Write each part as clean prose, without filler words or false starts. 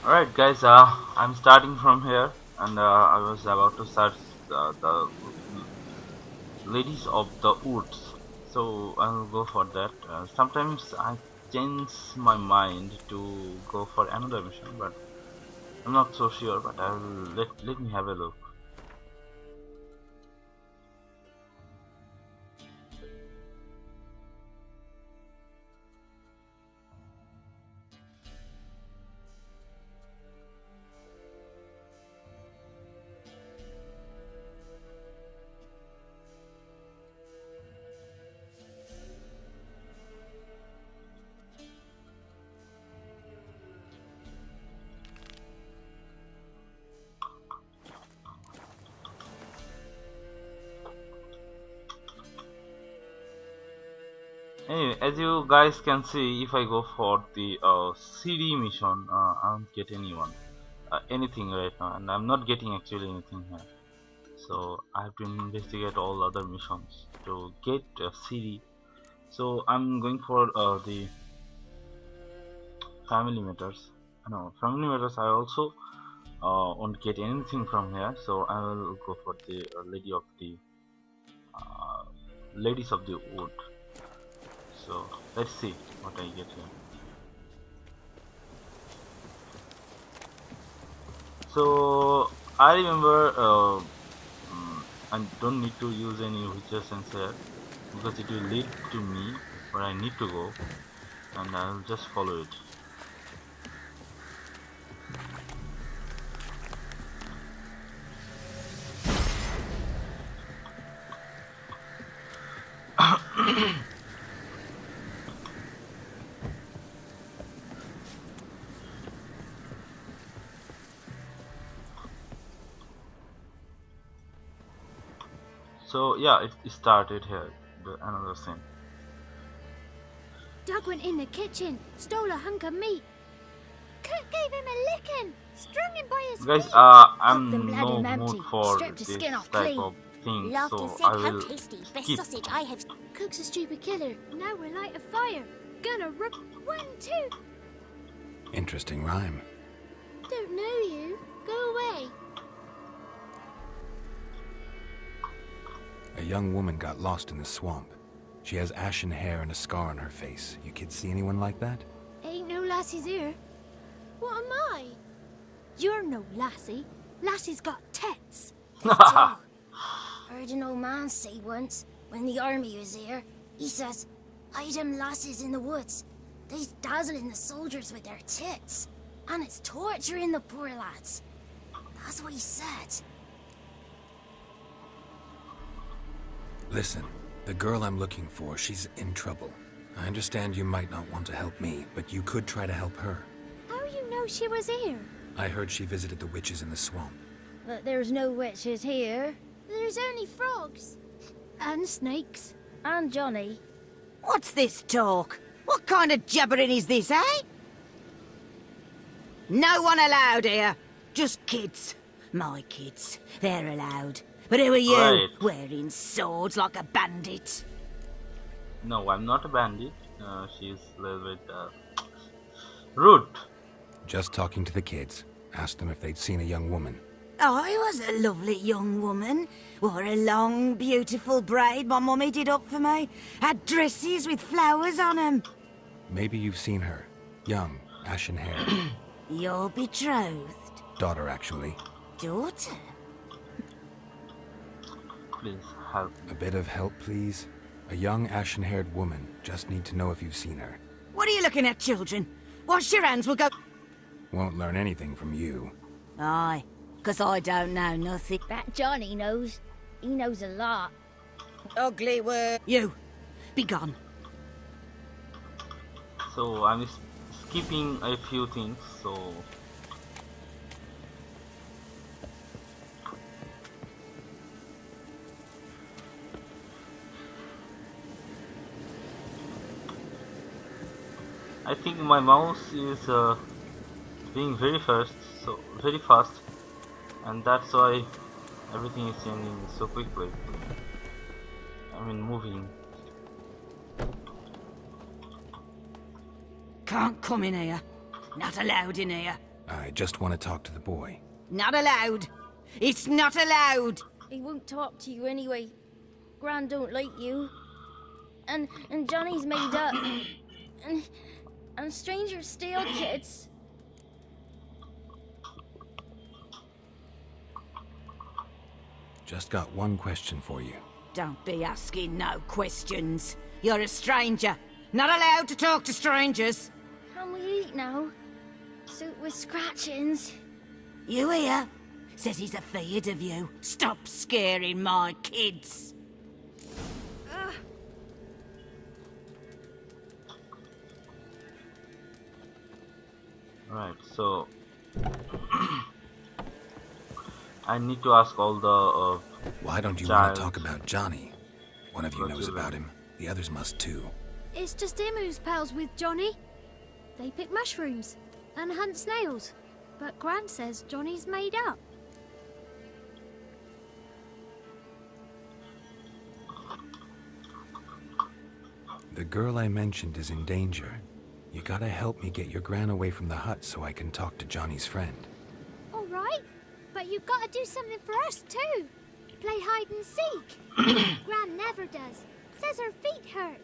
Alright, guys, I'm starting from here, and I was about to start the Ladies of the Woods. So I'll go for that. Sometimes I change my mind to go for another mission, but I'm not so sure. But I'll let me have a look. Anyway, as you guys can see, if I go for the CD mission, I don't get anything right now, and I'm not getting actually anything here. So I have to investigate all other missions to get a CD. So I'm going for the family matters. No, family matters. I also won't get anything from here, so I will go for the uh, ladies of the wood. So let's see what I get here. So I remember I don't need to use any witcher sense here because it will lead to me where I need to go, and I'll just follow it. So yeah, it started here. Another thing. Doug went in the kitchen, stole a hunk of meat. Cook gave him a licking, strung him by his Guys, feet. I'm Then bled no him mood empty, for stripped his this skin off type clean. of thing, Laughed and so said, I "How will tasty, best skip. sausage I have." Cook's a stupid killer. Now we'll light a fire. Gonna rub 1, 2. Interesting rhyme. Don't know you. Go away. A young woman got lost in the swamp. She has ashen hair and a scar on her face. You kids see anyone like that? Ain't no lassies here. What am I? You're no lassie. Lassie's got tits. They do. Heard an old man say once, when the army was here, he says, hide them lasses in the woods. They's dazzling the soldiers with their tits. And it's torturing the poor lads. That's what he said. Listen, the girl I'm looking for, she's in trouble. I understand you might not want to help me, but you could try to help her. How you know she was here? I heard she visited the witches in the swamp. But there's no witches here. There's only frogs. And snakes. And Johnny. What's this talk? What kind of jabbering is this, eh? No one allowed here. Just kids. My kids. They're allowed. But who are you? Right. Wearing swords like a bandit. No, I'm not a bandit. She's a little bit rude. Just talking to the kids. Asked them if they'd seen a young woman. I was a lovely young woman. Wore a long, beautiful braid my mummy did up for me. Had dresses with flowers on 'em. Maybe you've seen her. Young, ashen hair. Your betrothed Daughter, actually. daughter? Please help. A bit of help, please? A young, ashen-haired woman. Just need to know if you've seen her. What are you looking at, children? Wash your hands, we'll go... Won't learn anything from you. Aye, 'cause I don't know nothing. That Johnny knows. He knows a lot. Ugly word. You, be gone. So I'm skipping a few things. So I think my mouse is being very fast, and that's why everything is changing so quickly. I mean, moving. Can't come in here. Not allowed in here. I just want to talk to the boy. Not allowed. It's not allowed. He won't talk to you anyway. Gran don't like you. And Johnny's made up. And strangers steal kids. Just got one question for you. Don't be asking no questions. You're a stranger. Not allowed to talk to strangers. Can we eat now? Soup with scratchings. You hear? Says he's afeard of you. Stop scaring my kids. Right, so I need to ask all the Why don't you want to talk about Johnny? One of you knows about him. The others must too. It's just him who's pals with Johnny. They pick mushrooms and hunt snails. But Gran says Johnny's made up. The girl I mentioned is in danger. You gotta help me get your gran away from the hut so I can talk to Johnny's friend. All right, but you've got to do something for us too. Play hide and seek. Gran never does. Says her feet hurt.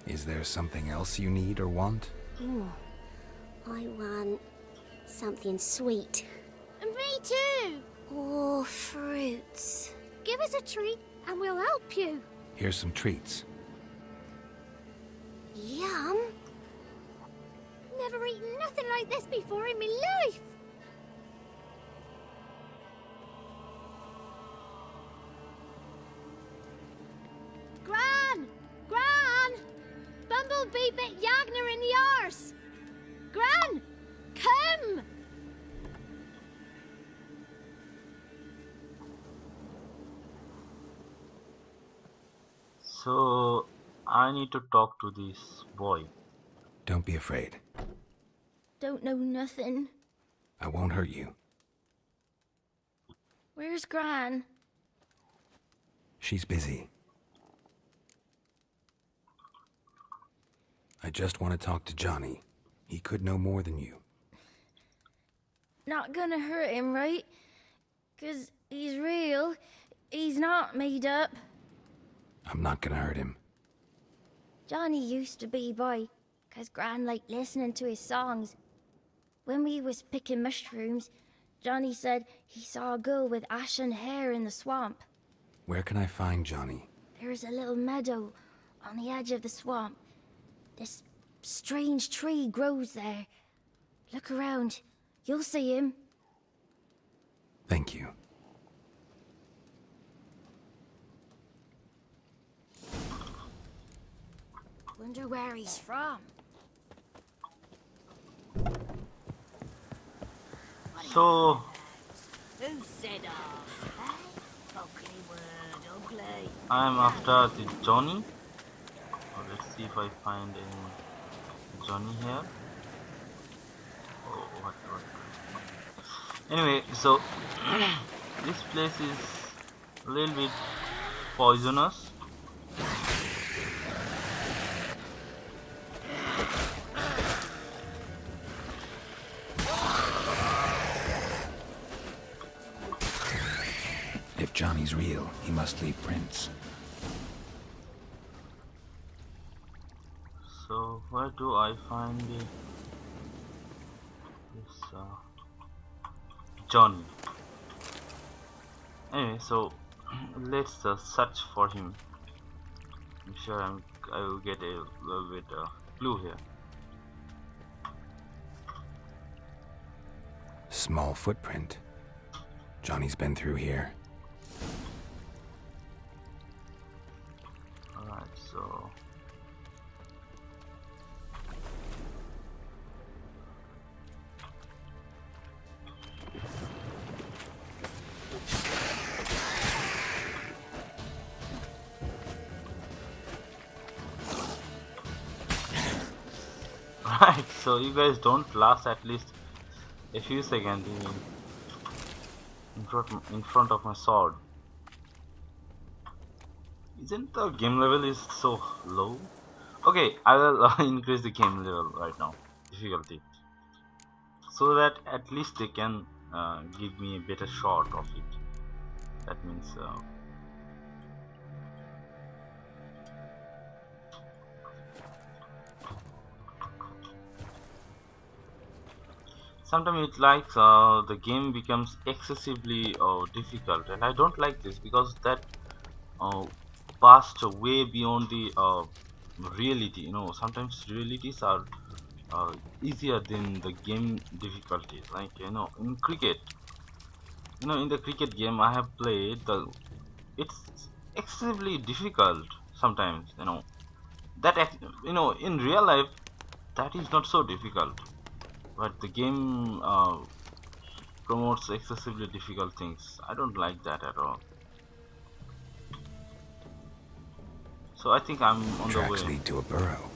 Is there something else you need or want? I want something sweet. And me too. Or fruits. Give us a treat and we'll help you. Here's some treats. Yum. Never eaten nothing like this before in my life. Gran! Gran! Bumblebee bit Yagner in the arse. Gran! Come! so I need to talk to this boy. Don't be afraid. Don't know nothing. I won't hurt you. Where's Gran? She's busy. I just want to talk to Johnny. He could know more than you. Not gonna hurt him, right? 'Cause he's real. He's not made up. I'm not gonna hurt him. Johnny used to be boy, 'cause Gran liked listening to his songs. When we was picking mushrooms, Johnny said he saw a girl with ashen hair in the swamp. Where can I find Johnny? There's a little meadow on the edge of the swamp. This strange tree grows there. Look around. You'll see him. Thank you. Wonder where he's from. So Who said off? Eh? Ugly word, ugly. I'm after the Johnny. Let's see if I find any Johnny here. Oh, what? Anyway, so this place is a little bit poisonous. If Johnny's real, he must leave prints. So where do I find this Johnny? Anyway, so let's search for him. I'm sure I will get a little bit clue here. Small footprint. Johnny's been through here. Alright, so right, so you guys don't last at least a few seconds in front of my sword. Isn't the game level is so low? Okay, I will increase the game level right now, difficulty, so that at least they can give me a better shot of it. That means sometimes it likes the game becomes excessively difficult, and I don't like this because that uh, passed way beyond the reality. Sometimes realities are easier than the game difficulties. Like in cricket, in the cricket game I have played, it's excessively difficult sometimes. That in real life that is not so difficult, but the game promotes excessively difficult things. I don't like that at all. So I think I'm on the Tracks way. lead to a burrow.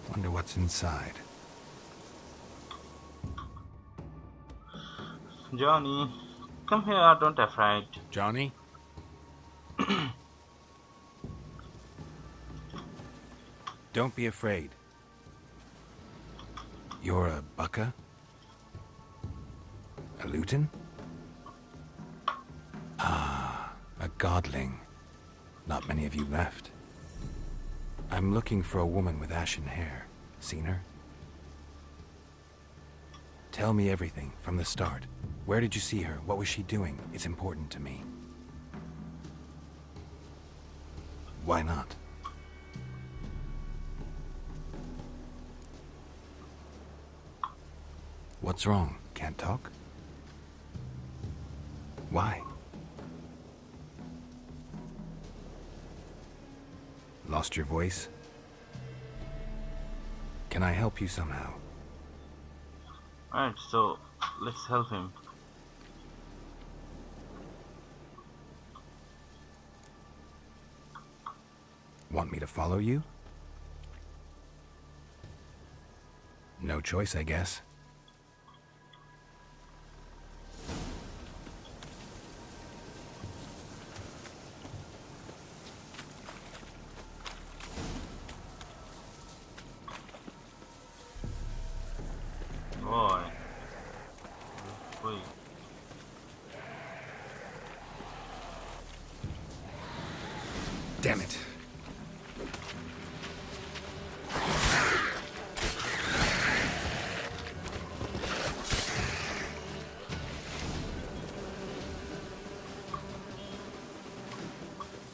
Wonder what's inside. Johnny, come here, don't afraid. Johnny? Don't be afraid. You're a Bucka? A Luton? Ah, a Godling. Not many of you left. I'm looking for a woman with ashen hair. Seen her? Tell me everything, from the start. Where did you see her? What was she doing? It's important to me. Why not? What's wrong? Can't talk? Why? Lost your voice? Can I help you somehow? Alright, so let's help him. Want me to follow you? No choice, I guess. Boy. Wait. Damn it.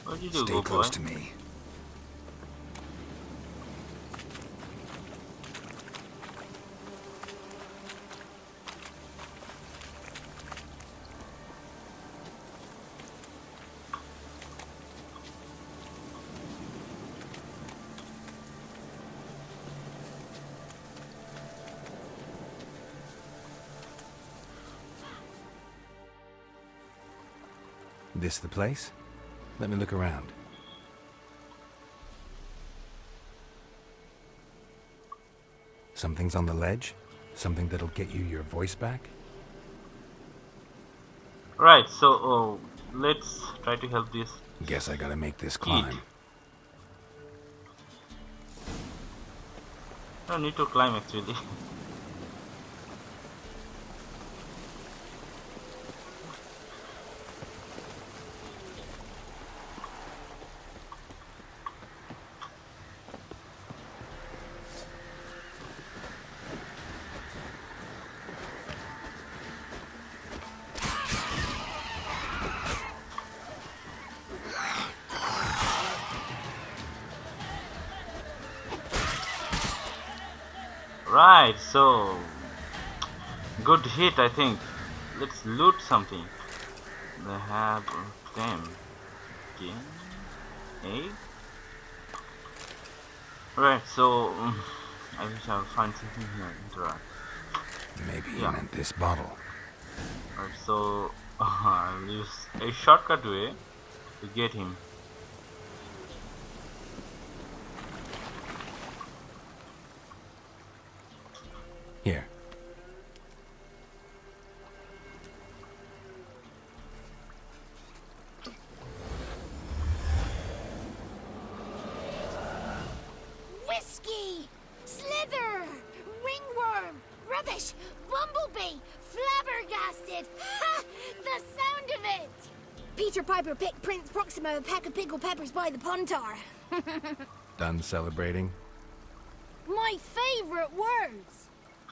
What did you Stay go, close boy? to me. This the place? Let me look around. Something's on the ledge? Something that'll get you your voice back? Right, so let's try to help this Guess I gotta make this kid. climb. I don't need to climb actually. Right, so good hit, I think. Let's loot something. They have them. Okay. Hey. Right, so I wish I'll find something here. Interact. Maybe he Yeah. meant this bottle. Right, so I'll use a shortcut way to get him. Here. rubbish! Bumblebee! Flabbergasted! Ha! The sound of it! Peter Piper picked Prince Proximo a pack of pickled peppers by the Pontar. Done celebrating? My favourite words!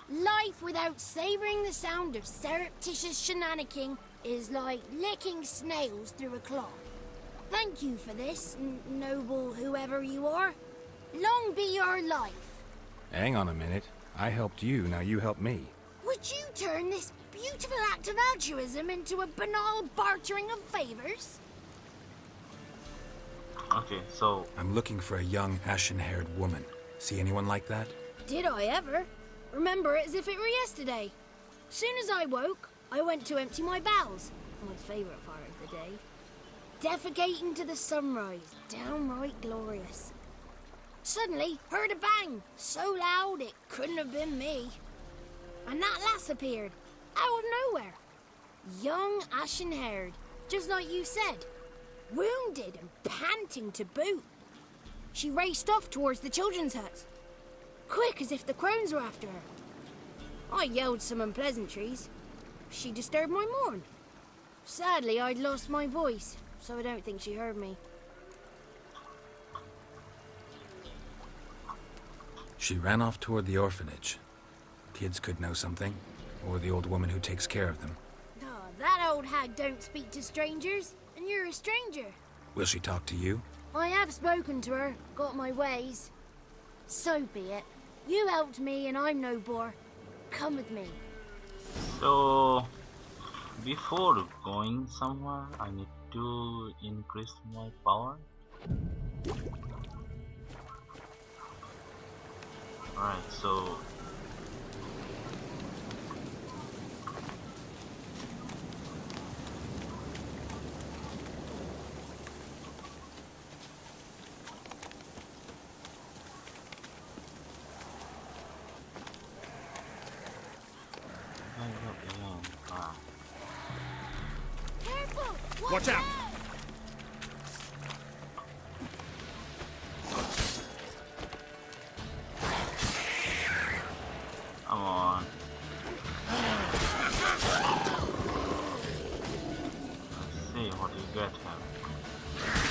Life without savouring the sound of surreptitious shenanigans is like licking snails through a cloth. Thank you for this, noble whoever you are. Long be your life. Hang on a minute. I helped you, now you help me. Would you turn this beautiful act of altruism into a banal bartering of favours? Okay, so I'm looking for a young, ashen-haired woman. See anyone like that? Did I ever? Remember it as if it were yesterday. Soon as I woke, I went to empty my bowels. My favourite part of the day. Defecating to the sunrise, downright glorious. Suddenly, heard a bang, so loud it couldn't have been me. And that lass appeared, out of nowhere. Young, ashen-haired, just like you said. Wounded and panting to boot. She raced off towards the children's huts, quick as if the crones were after her. I yelled some unpleasantries. She disturbed my morn. Sadly, I'd lost my voice, so I don't think she heard me. She ran off toward the orphanage. Kids could know something, or the old woman who takes care of them. Oh, that old hag don't speak to strangers, and you're a stranger. Will she talk to you? I have spoken to her, got my ways. So be it. You helped me and I'm no bore. Come with me. so before going somewhere, I need to increase my power. Alright, so Careful! Watch out! come on. Let's see what you get here.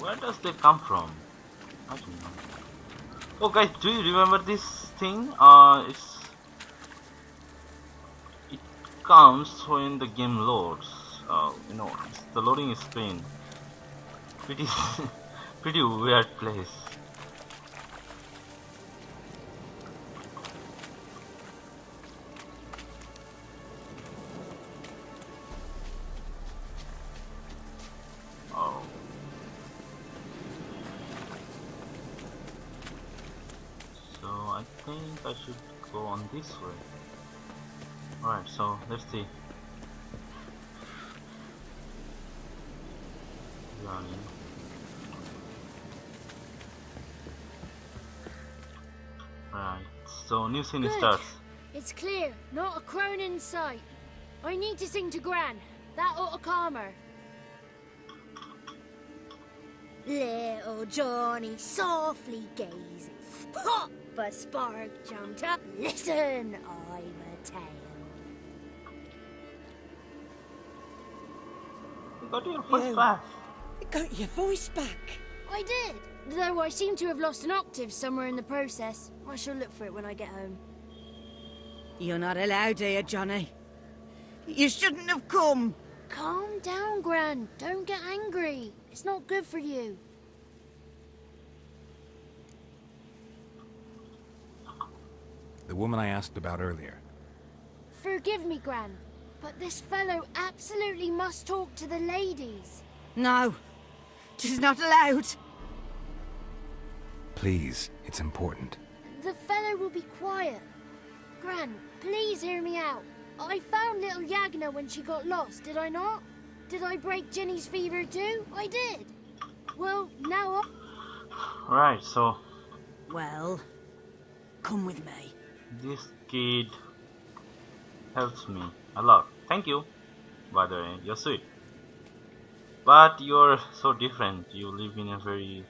Where does they come from? I don't know. Oh guys, do you remember this thing? It comes when the game loads. The loading screen. Pretty pretty weird place. Oh. So I think I should go on this way. Alright, so let's see. Running. Right, so new scene Good. starts. It's clear, not a crone in sight. I need to sing to Gran. That ought to calm her. Little Johnny softly gazing. Pop! A spark jumped up. Listen, I'm a tale. You got your voice back. You got your voice back. I did, though I seem to have lost an octave somewhere in the process. I shall look for it when I get home. You're not allowed here, Johnny. You shouldn't have come. Calm down, Gran. Don't get angry. It's not good for you. The woman I asked about earlier. Forgive me, Gran, but this fellow absolutely must talk to the ladies. No, tis not allowed. Please, it's important. The fellow will be quiet. Gran, please hear me out. I found little Yagna when she got lost, did I not? Did I break Jenny's fever too? I did. Well, now Right, so Well, come with me. this kid helps me a lot. Thank you. by the way. You're sweet. But you're so different. You live in a very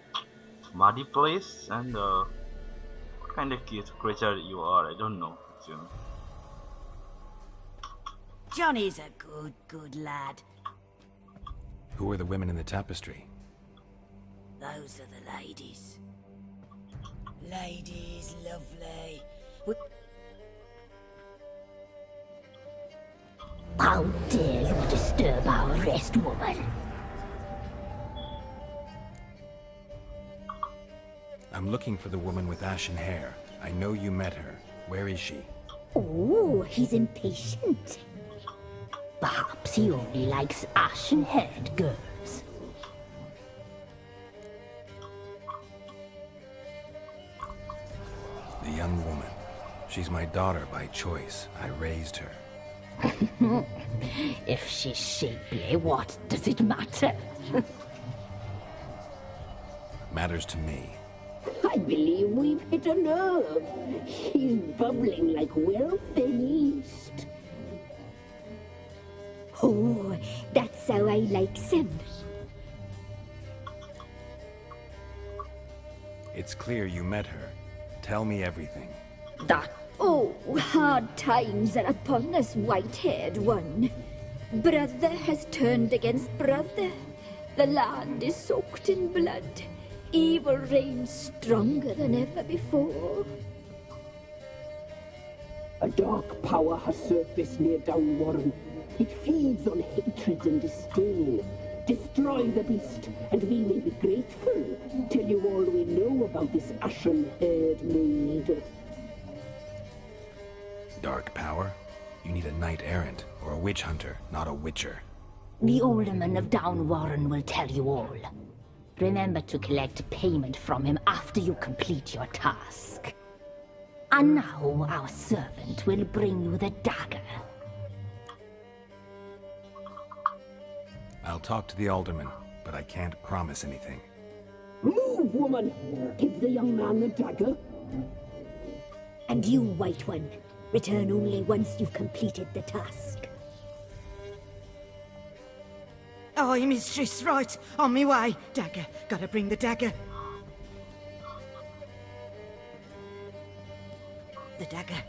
muddy place, and what kind of creature you are, I don't know. Actually. Johnny's a good lad. Who are the women in the tapestry? Those are the ladies. Ladies, lovely. We- How dare you disturb our rest, woman? I'm looking for the woman with ashen hair. I know you met her. Where is she? Oh, he's impatient. Perhaps he only likes ashen-haired girls. The young woman. She's my daughter by choice. I raised her. If she's shapely, what does it matter? Matters to me. I believe we've hit a nerve. He's bubbling like well-fed yeast. Oh, that's how I like him. It's clear you met her. Tell me everything. Oh, hard times are upon us, white-haired one. Brother has turned against brother. The land is soaked in blood. Evil reigns stronger than ever before. A dark power has surfaced near Downwarren. It feeds on hatred and disdain. Destroy the beast, and we may be grateful. Tell you all we know about this ashen-haired maid. Dark power? You need a knight-errant or a witch hunter, not a witcher. The alderman of Downwarren will tell you all. Remember to collect payment from him after you complete your task. And now our servant will bring you the dagger. I'll talk to the alderman, but I can't promise anything. Move, woman! Give the young man the dagger. And you, white one, return only once you've completed the task. Aye, mistress, right. On me way. Dagger. Gotta bring the dagger. The dagger.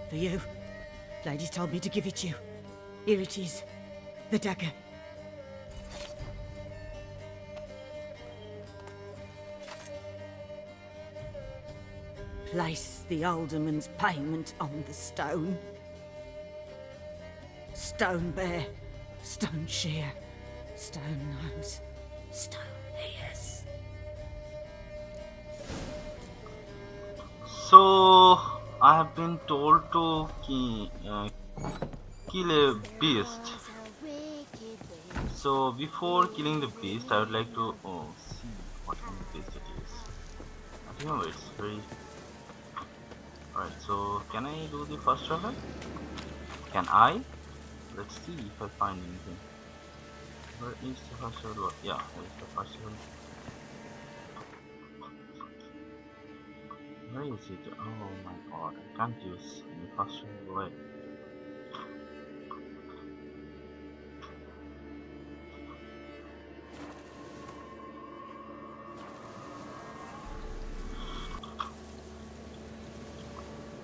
For you. Ladies told me to give it you. Here it is. The dagger. Place the alderman's payment on the stone. Stone bear. Stone shear. Stone nose, stone ears. So I have been told to kill a beast. So before killing the beast, I would like to see what kind of beast it is. I don't know, it's very. Alright, so can I do the first level? Can I? Let's see if I find anything. Where is the first level? Yeah, here's the first level. Where is it? Oh my god, I can't use any first level. Wait.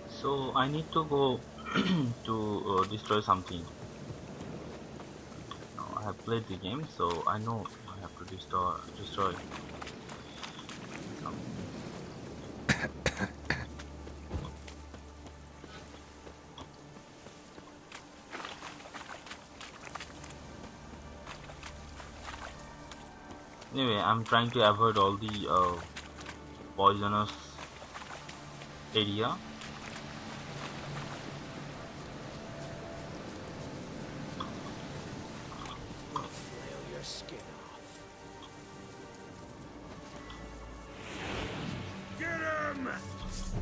So I need to go to destroy something. I have played the game, so I know I have to destroy something. Anyway, I'm trying to avoid all the poisonous area.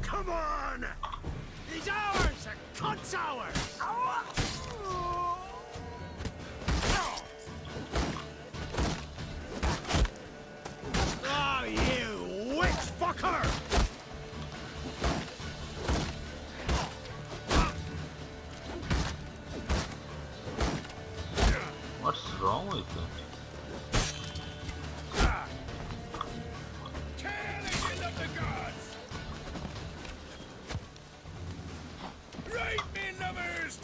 Come on! He's ours! A cunt's ours! Oh, you witch fucker! What's wrong with it? Challenge of the gods! Right, me lovers!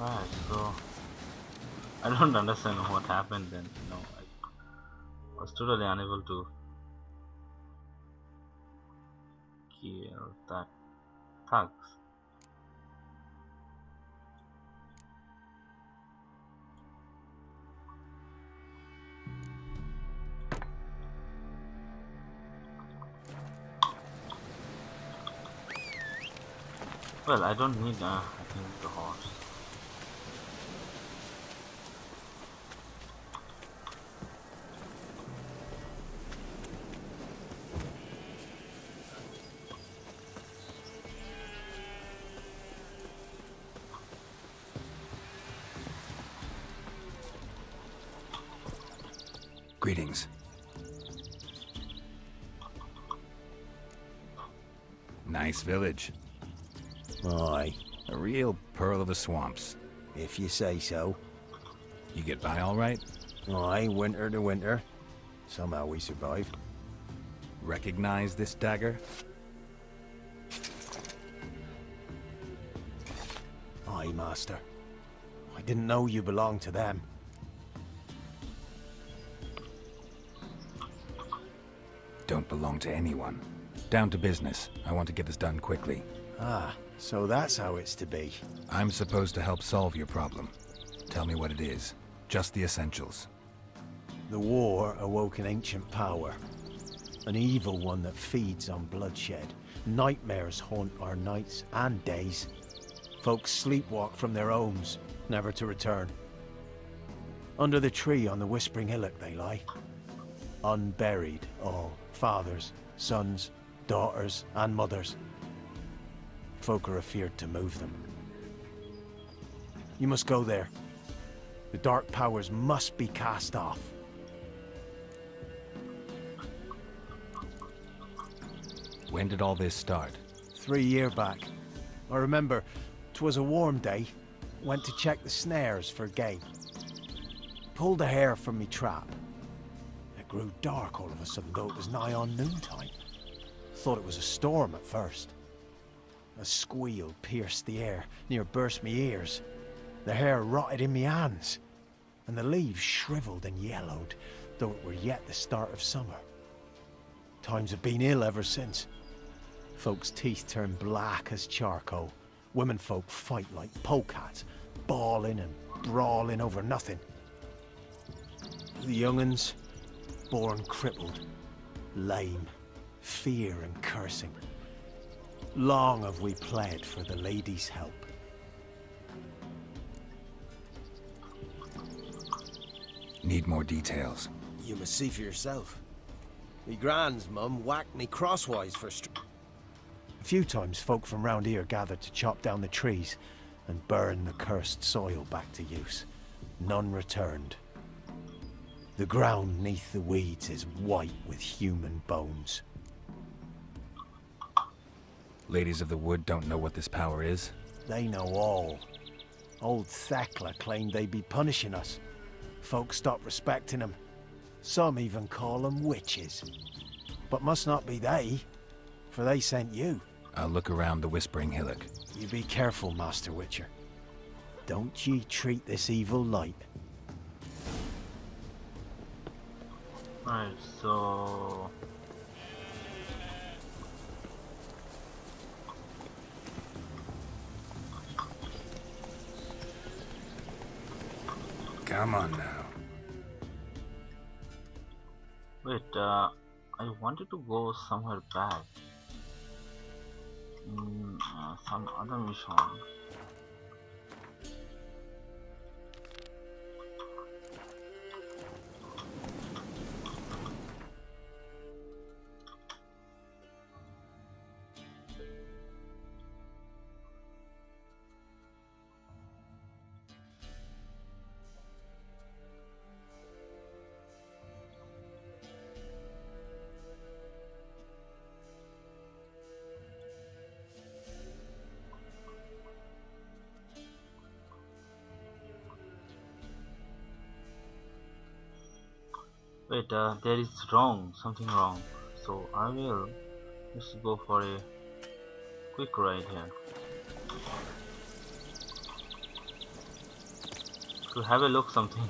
Right, so I don't understand what happened then. No, I was totally unable to kill that thugs. Well, I don't need I think the horse. Greetings. Nice village. Aye. A real pearl of the swamps. If you say so. You get by all right? Aye, winter to winter. Somehow we survive. Recognize this dagger? Aye, master. I didn't know you belonged to them. Don't belong to anyone. Down to business. I want to get this done quickly. Ah, so that's how it's to be. I'm supposed to help solve your problem. Tell me what it is. Just the essentials. The war awoke an ancient power. An evil one that feeds on bloodshed. Nightmares haunt our nights and days. Folks sleepwalk from their homes, never to return. Under the tree on the Whispering Hillock they lie. Unburied all. Fathers, sons, daughters, and mothers. Folk are afeard to move them. You must go there. The dark powers must be cast off. When did all this start? 3 years back. I remember 'twas a warm day. Went to check the snares for game. Pulled a hare from me trap. It grew dark all of a sudden, though it was nigh on noontime. Thought it was a storm at first. A squeal pierced the air, near burst me ears. The hair rotted in me hands, and the leaves shriveled and yellowed, though it were yet the start of summer. Times have been ill ever since. Folks' teeth turn black as charcoal. Womenfolk fight like polecats, bawling and brawling over nothing. The young'uns, born crippled, lame, fear and cursing. Long have we pled for the lady's help. Need more details. You must see for yourself. Me grand's mum whacked me crosswise for A few times folk from round here gathered to chop down the trees and burn the cursed soil back to use. None returned. The ground neath the weeds is white with human bones. Ladies of the Wood don't know what this power is? They know all. Old Thekla claimed they'd be punishing us. Folk stopped respecting them. Some even call them witches. But must not be they, for they sent you. I'll look around the Whispering Hillock. You be careful, Master Witcher. Don't ye treat this evil light. Right, so Come on now. wait, I wanted to go somewhere back. Some other mission. Wait, there is something wrong. So I will just go for a quick ride here to have a look something.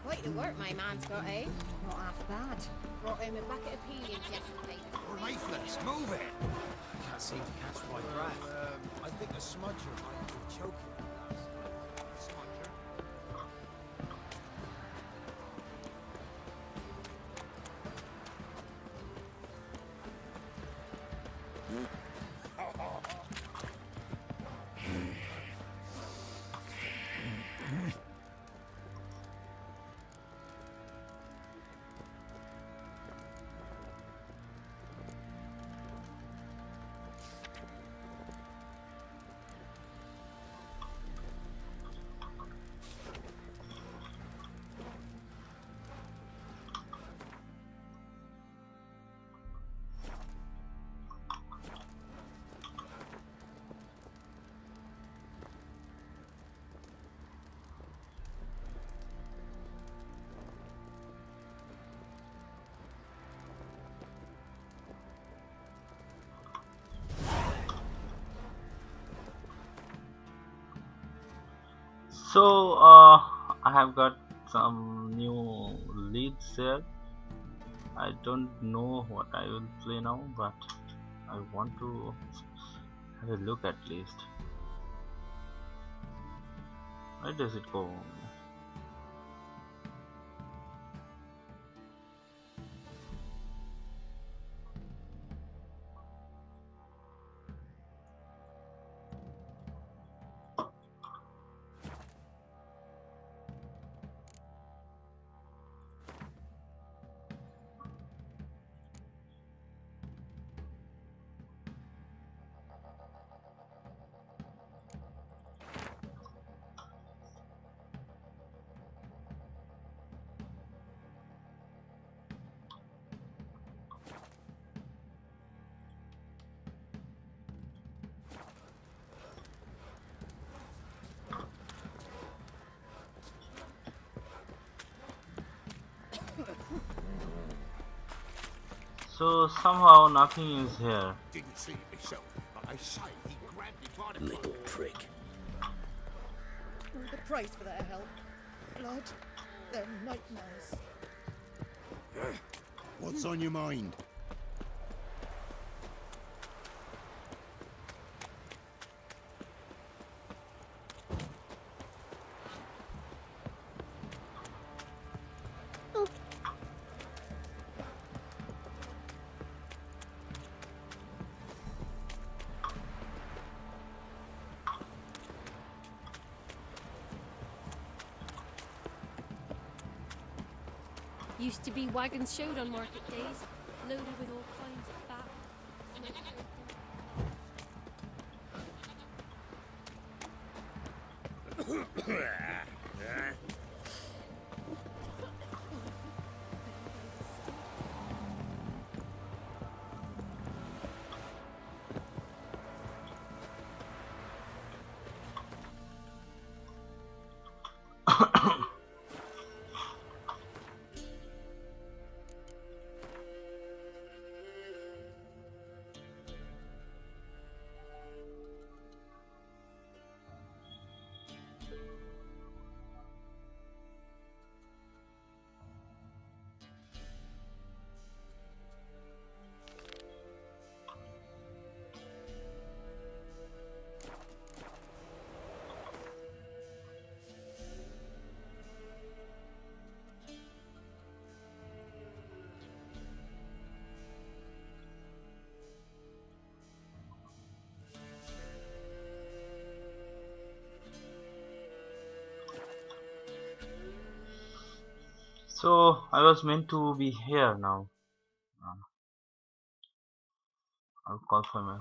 Quite the work my man's got, eh? Not half bad. Brought him a bucket of peelings yesterday. We're lifeless. Move it. I can't seem to catch my breath. I think a smudger might be choking. So I have got some new leads here. I don't know what I will play now, but I want to have a look at least. Where does it go? So somehow nothing is here. Didn't see it myself, but I say he grabbed me by the Little prick. The price for that help. Blood. They're nightmares. What's on your mind? Used to be wagons showed on market days, loaded with all kinds of fat. So I was meant to be here now. I'll call for my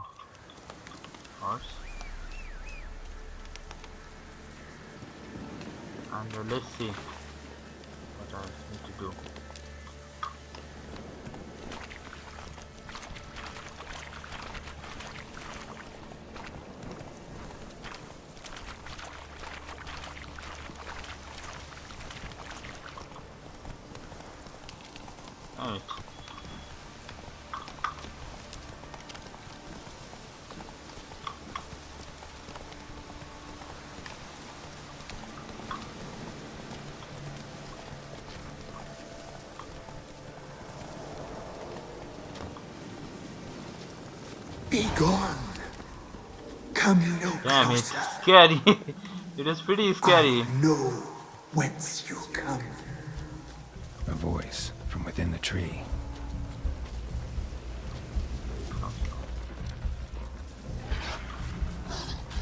horse. And let's see what I need to do. Alright. Be gone. Come no Damn, closer. it's scary. It is pretty scary. I know whence you come. A voice from within the tree.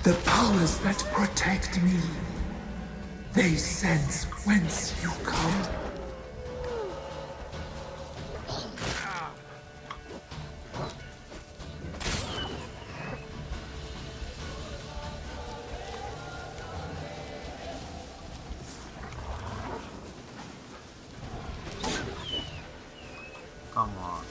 The powers that protect me, they sense whence you come. Come on.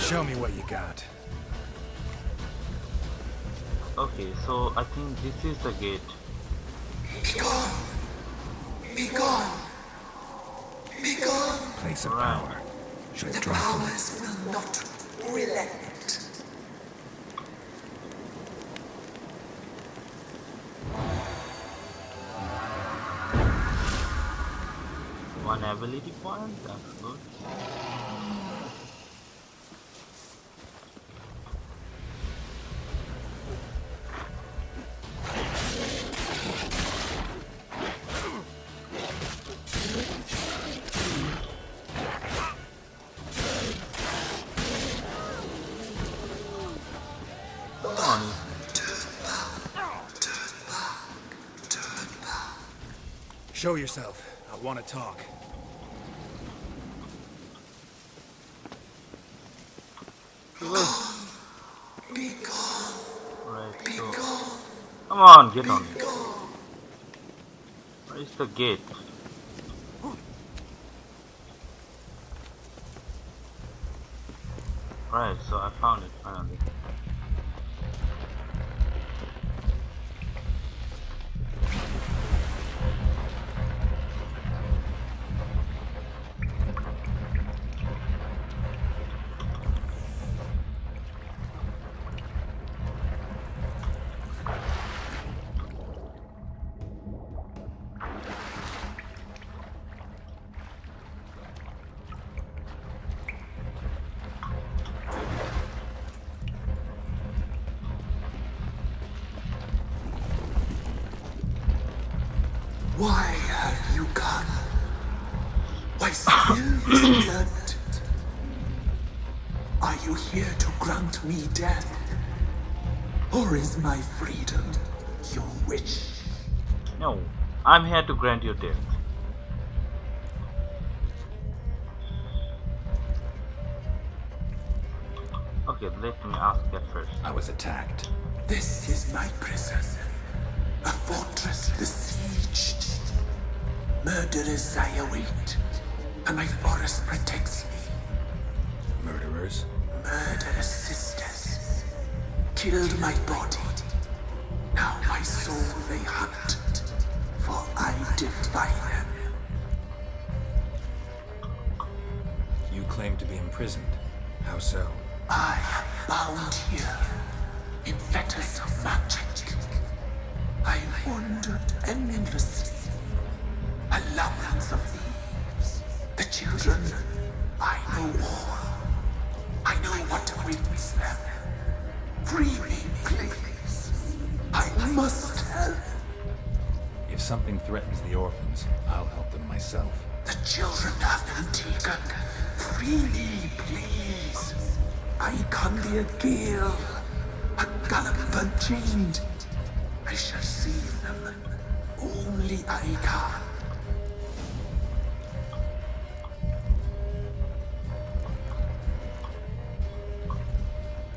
Show me what you got. Okay, so I think this is the gate. Be gone. Be gone. Be gone. Place of power. Should The draw from it. powers will not relent. One ability point, that's good. Come on. Show yourself. I want to talk. Be gone. Right, so come on, get on. Where is the gate? Right, so I found it finally. Why have you come? Why spill this blood? Are you here to grant me death? Or is my freedom your wish? No, I'm here to grant you death. Okay, let me ask that first. I was attacked. This is my prison. A fortress besieged. Murderers I await, and my forest protects me. Murderers? Murderous sisters killed my body. Now my soul they hunt, for I defy them. You claim to be imprisoned. How so? I am bound here in fetters of magic. I wandered endlessly, a labyrinth of thieves. The children, I know all. I know what awaits them. Free me, please. I must help. If something threatens the orphans, I'll help them myself. The children have been taken. Free me, please. I can be a gale, a gallop unchained. I shall save them. Only I can.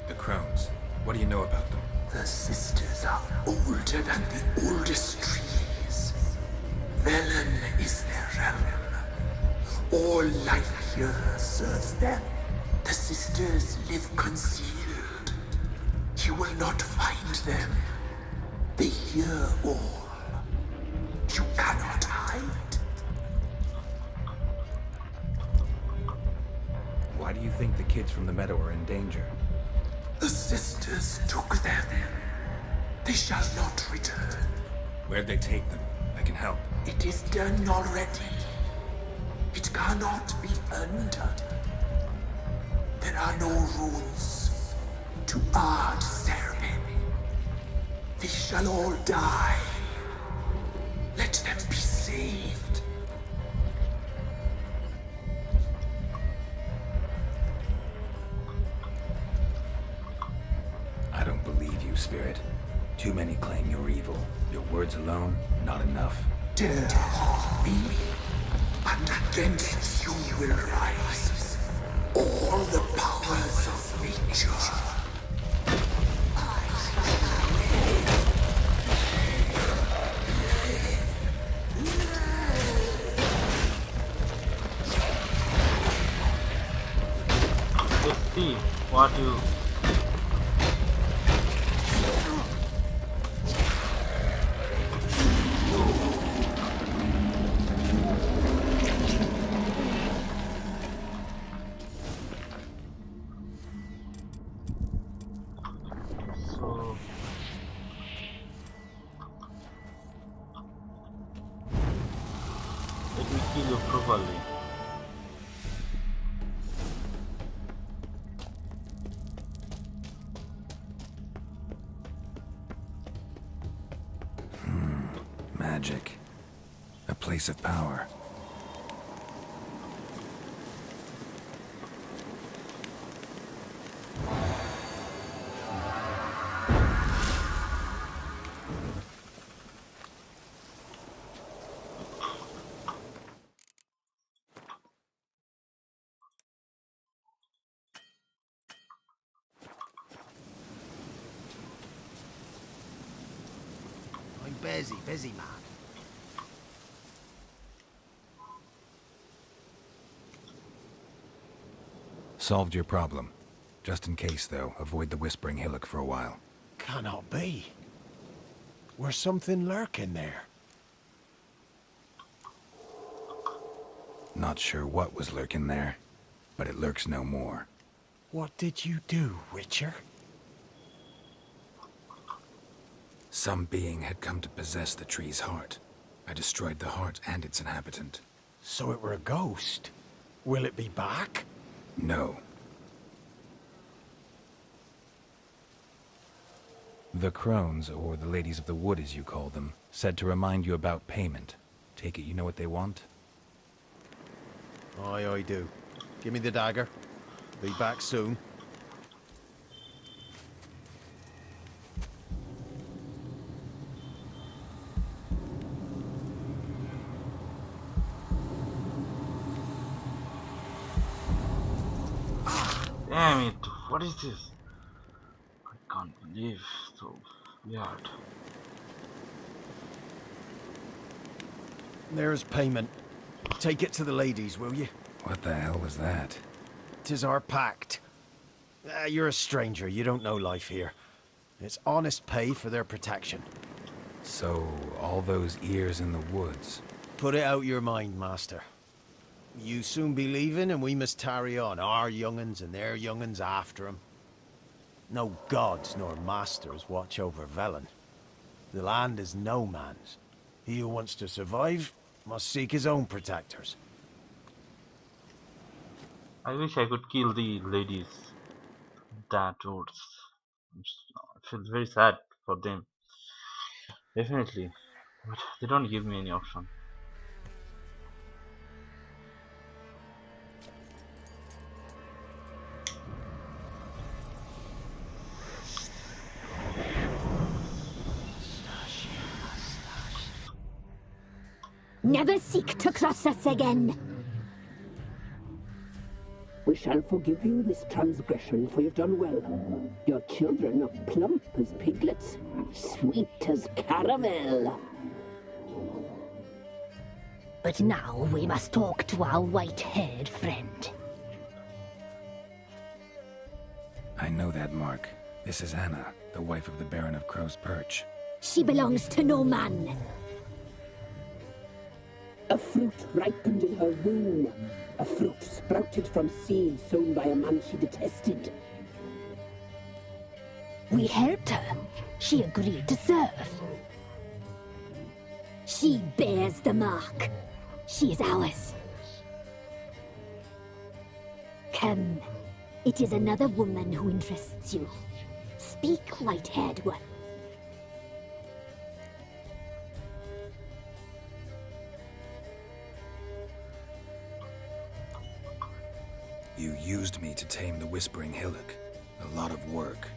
The crones. What do you know about them? The sisters are older than the oldest trees. Velen is their realm. All life here serves them. The sisters live concealed. You will not find them. They hear all. You cannot hide. Why do you think the kids from the meadow are in danger? The sisters took them. They shall not return. Where'd they take them? I can help. It is done already. It cannot be undone. There are no rules to Ard Serben. They shall all die. Let them be saved. I don't believe you, Spirit. Too many claim you're evil. Your words alone, not enough. Dare harm me, and against you will rise all the powers of nature. Let's see what you... So... Let me kill you properly. Magic. A place of power. I'm busy, man. Solved your problem. Just in case, though, avoid the Whispering Hillock for a while. Cannot be. Where's something lurking there? Not sure what was lurking there, but it lurks no more. What did you do, Witcher? Some being had come to possess the tree's heart. I destroyed the heart and its inhabitant. So it were a ghost. Will it be back? No. The crones, or the ladies of the wood as you call them, said to remind you about payment. Take it you know what they want? Aye, I do. Give me the dagger. Be back soon. Damn it, what is this? I can't believe, so weird. There's payment. Take it to the ladies, will you? What the hell was that? 'Tis our pact. You're a stranger, you don't know life here. It's honest pay for their protection. So, all those ears in the woods. Put it out your mind, master. You soon be leaving and we must tarry on, our young'uns and their young'uns after 'em. No gods nor masters watch over Velen. The land is no man's. He who wants to survive must seek his own protectors. I wish I could kill the ladies. That would... I feel very sad for them. Definitely. But they don't give me any option. Never seek to cross us again. We shall forgive you this transgression, for you've done well. Your children are plump as piglets, sweet as caramel. But now we must talk to our white-haired friend. I know that mark. This is Anna, the wife of the Baron of Crow's Perch. She belongs to no man. A fruit ripened in her womb. A fruit sprouted from seeds sown by a man she detested. We helped her. She agreed to serve. She bears the mark. She is ours. Come. It is another woman who interests you. Speak, white-haired one. You used me to tame the Whispering Hillock. A lot of work.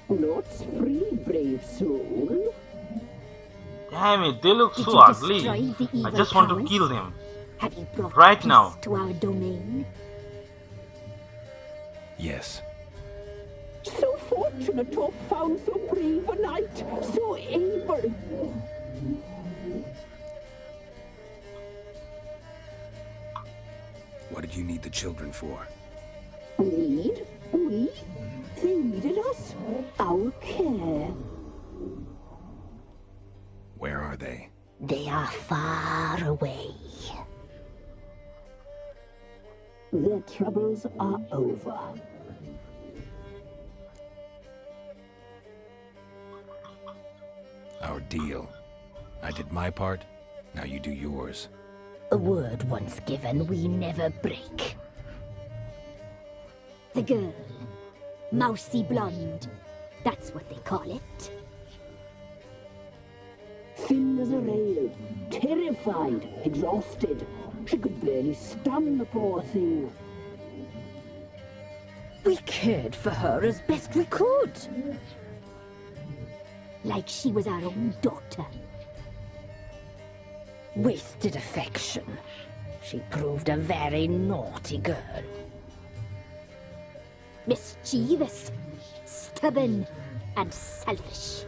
Not free, brave soul. Damn it, they look Did so you ugly. destroy the I evil just want to powers? kill them. Have you brought Right peace now. to our domain? Yes. So fortunate to have found so brave a knight, so able. What did you need the children for? Need? We? They needed us. Our care. Where are they? They are far away. Their troubles are over. Our deal. I did my part, now you do yours. A word once given, we never break. The girl. Mousy blonde. That's what they call it. Thin as a rail, terrified, exhausted. She could barely stand, the poor thing. We cared for her as best we could. Like she was our own daughter. Wasted affection. She proved a very naughty girl. Mischievous, stubborn, and selfish.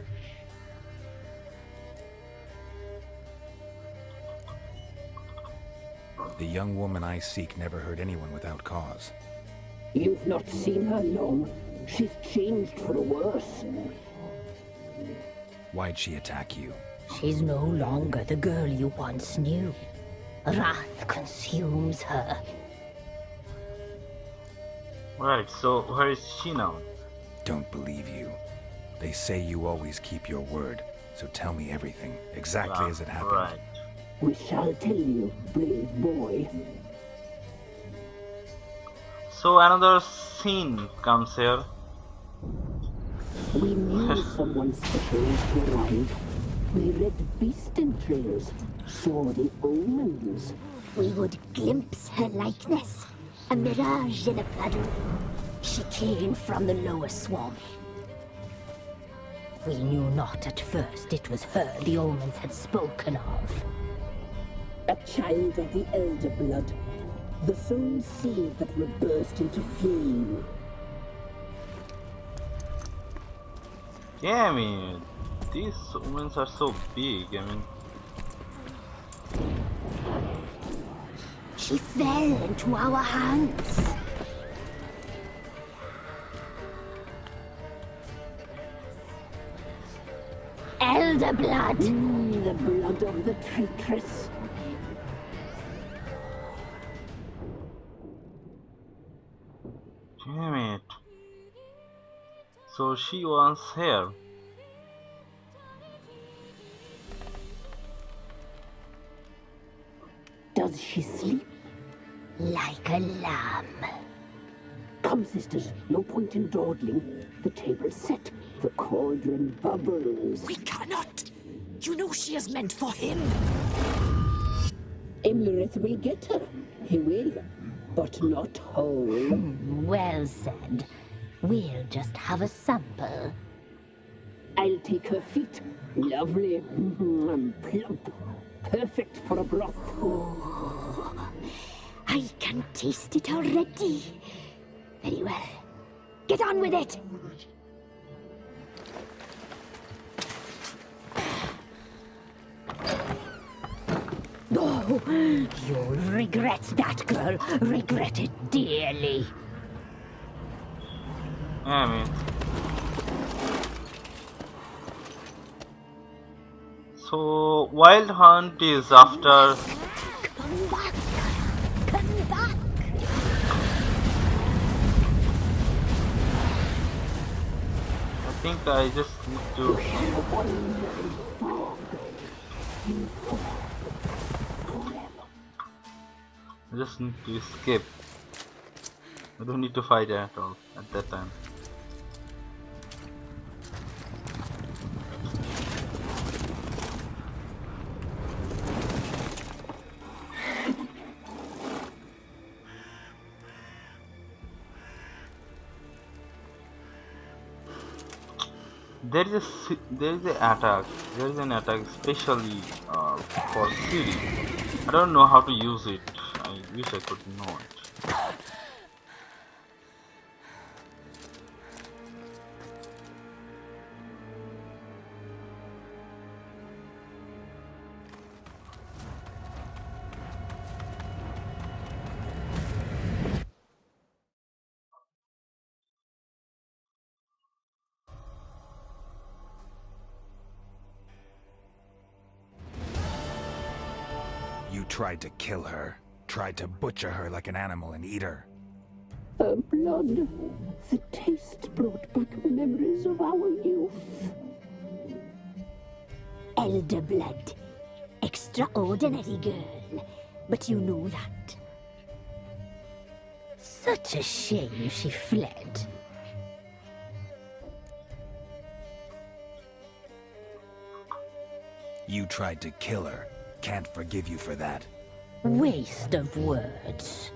The young woman I seek never hurt anyone without cause. You've not seen her long. She's changed for the worse. Why'd she attack you? She's no longer the girl you once knew. Wrath consumes her. Right, so where is she now? Don't believe you. They say you always keep your word, so tell me everything, exactly as it happened. Right. We shall tell you, brave boy. So another scene comes here. We knew someone special was to arrive. We read beast entrails, saw the omens. We would glimpse her likeness. A mirage in a puddle. She came from the lower swamp. We knew not at first it was her the omens had spoken of. A child of the elder blood. The sown seed that will burst into flame. Damn it. These omens are so big, I mean. She fell into our hands. Elder blood! The blood of the traitress. Damn it. So she was here. Does she sleep? Like a lamb. Come, sisters, no point in dawdling. The table's set, the cauldron bubbles. We cannot! You know she is meant for him! Imlerith will get her. He will, but not whole. Well said. We'll just have a sample. I'll take her feet. Lovely and plump. perfect for a broth. Oh, I can taste it already. Very well. Get on with it. Oh, you'll regret that, girl. Regret it dearly. Yeah, I mean. So, Wild Hunt is after. Come back. Come back. I think I just need to. I just need to escape. I don't need to fight at all at that time. There is an attack especially for Siri. I don't know how to use it. I wish I could know it. You tried to kill her. Tried to butcher her like an animal and eat her. Her blood. The taste brought back memories of our youth. Elder blood. Extraordinary girl. But you know that. Such a shame she fled. You tried to kill her. Can't forgive you for that. Waste of words.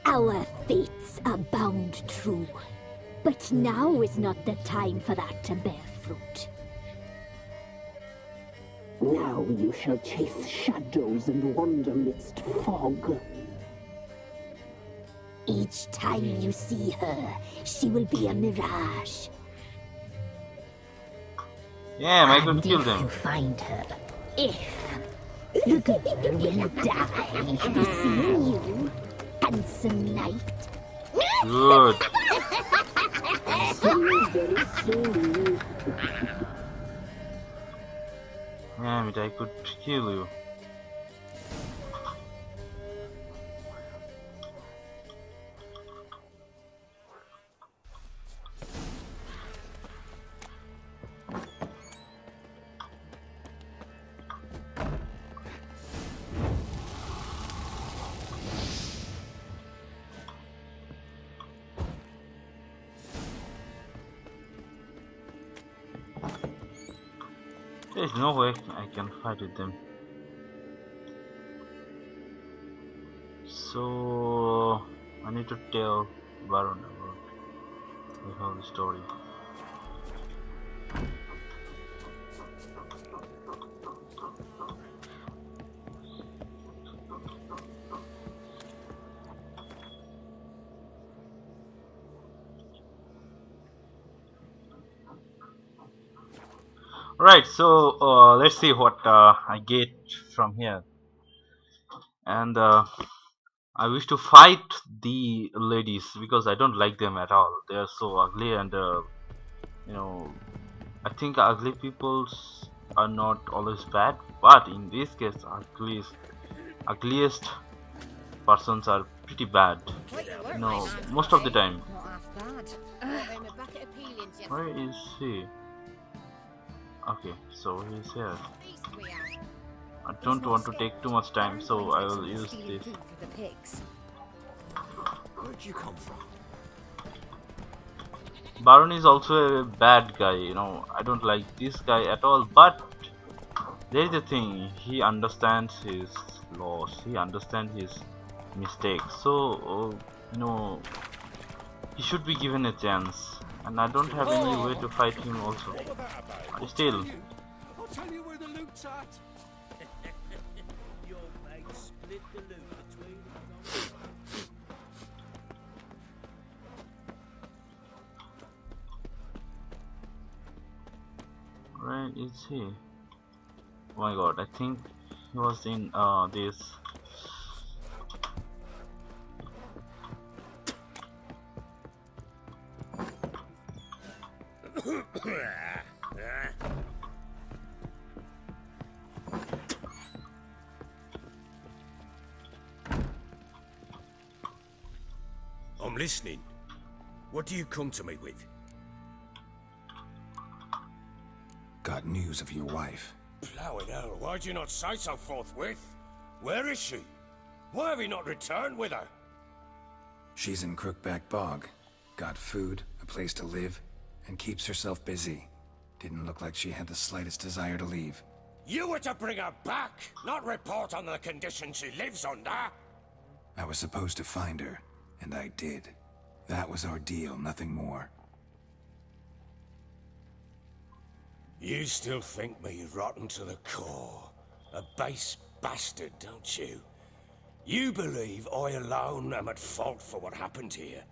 Our fates are bound true. But now is not the time for that to bear fruit. Now you shall chase shadows and wander midst fog. Each time you see her, she will be a mirage. Yeah, I could And kill if them. you find her, if the girl will die, Seeing you, handsome knight. Good. Damn it, I could kill you. There's no way I can fight with them. So I need to tell Baron about the whole story. Right, so let's see what I get from here. And I wish to fight the ladies because I don't like them at all. They are so ugly, and you know, I think ugly people are not always bad, but in this case, ugliest persons are pretty bad. You know, most of the time. Where is he? Okay, so he's here. I don't want to take too much time, so I will use this. Where'd you come from? Baron is also a bad guy, you know. I don't like this guy at all, but there is a thing. He understands his loss. He understands his mistakes. So, you know, he should be given a chance. And I don't have any way to fight him also. Still. I'll tell you where the loot tart? Your mate split the loot between us. Where is he? Oh my god, I think he was in this. I'm listening. What do you come to me with? Got news of your wife. Plowing hell, why'd you not say so forthwith? Where is she? Why have you not returned with her? She's in Crookback Bog. Got food, a place to live, and keeps herself busy. Didn't look like she had the slightest desire to leave. You were to bring her back, not report on the conditions she lives under. I was supposed to find her, and I did. That was our deal, nothing more. You still think me rotten to the core. A base bastard, don't you? You believe I alone am at fault for what happened here.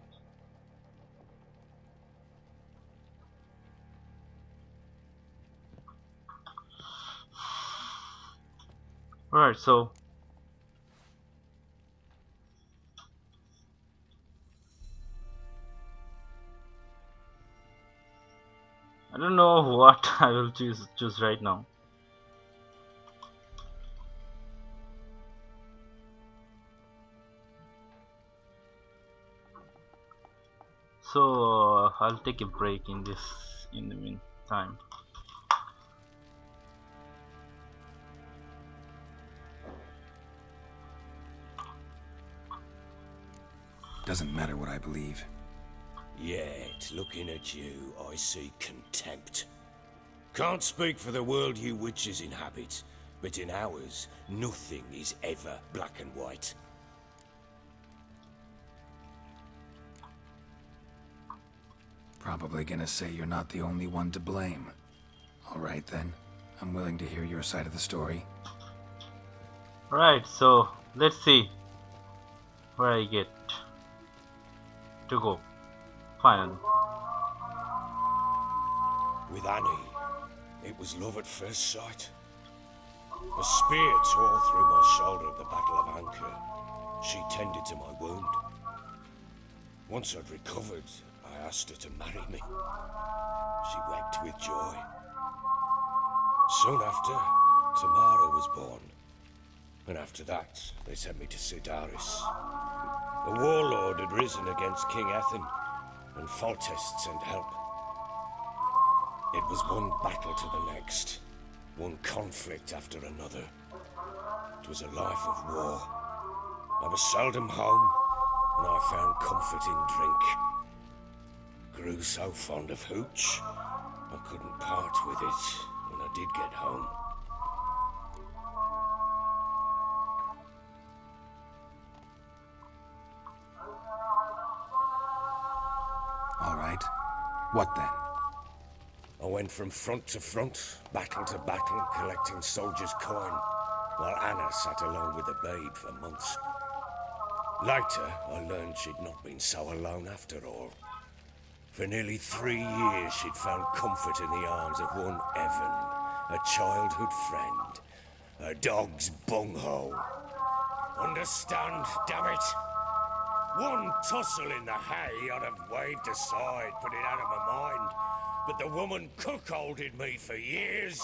Alright, so I don't know what I will choose right now. So I'll take a break in the meantime. Doesn't matter what I believe. Yet, looking at you, I see contempt. Can't speak for the world you witches inhabit, but in ours, nothing is ever black and white. Probably gonna say you're not the only one to blame. Alright then, I'm willing to hear your side of the story. Right, so let's see where I get to go. Finally. With Annie, it was love at first sight. A spear tore through my shoulder at the Battle of Anchor. She tended to my wound. Once I'd recovered, I asked her to marry me. She wept with joy. Soon after, Tamara was born. And after that, they sent me to Sidaris. A warlord had risen against King Ethan, and Foltest sent help. It was one battle to the next, one conflict after another. It was a life of war. I was seldom home, and I found comfort in drink. Grew so fond of hooch, I couldn't part with it when I did get home. Alright. What then? I went from front to front, battle to battle, collecting soldiers' coin, while Anna sat alone with the babe for months. Later, I learned she'd not been so alone after all. For nearly 3 years, she'd found comfort in the arms of one Evan, a childhood friend, a dog's bunghole. Understand, damn it? One tussle in the hay I'd have waved aside, put it out of my mind. But the woman cuckolded me for years,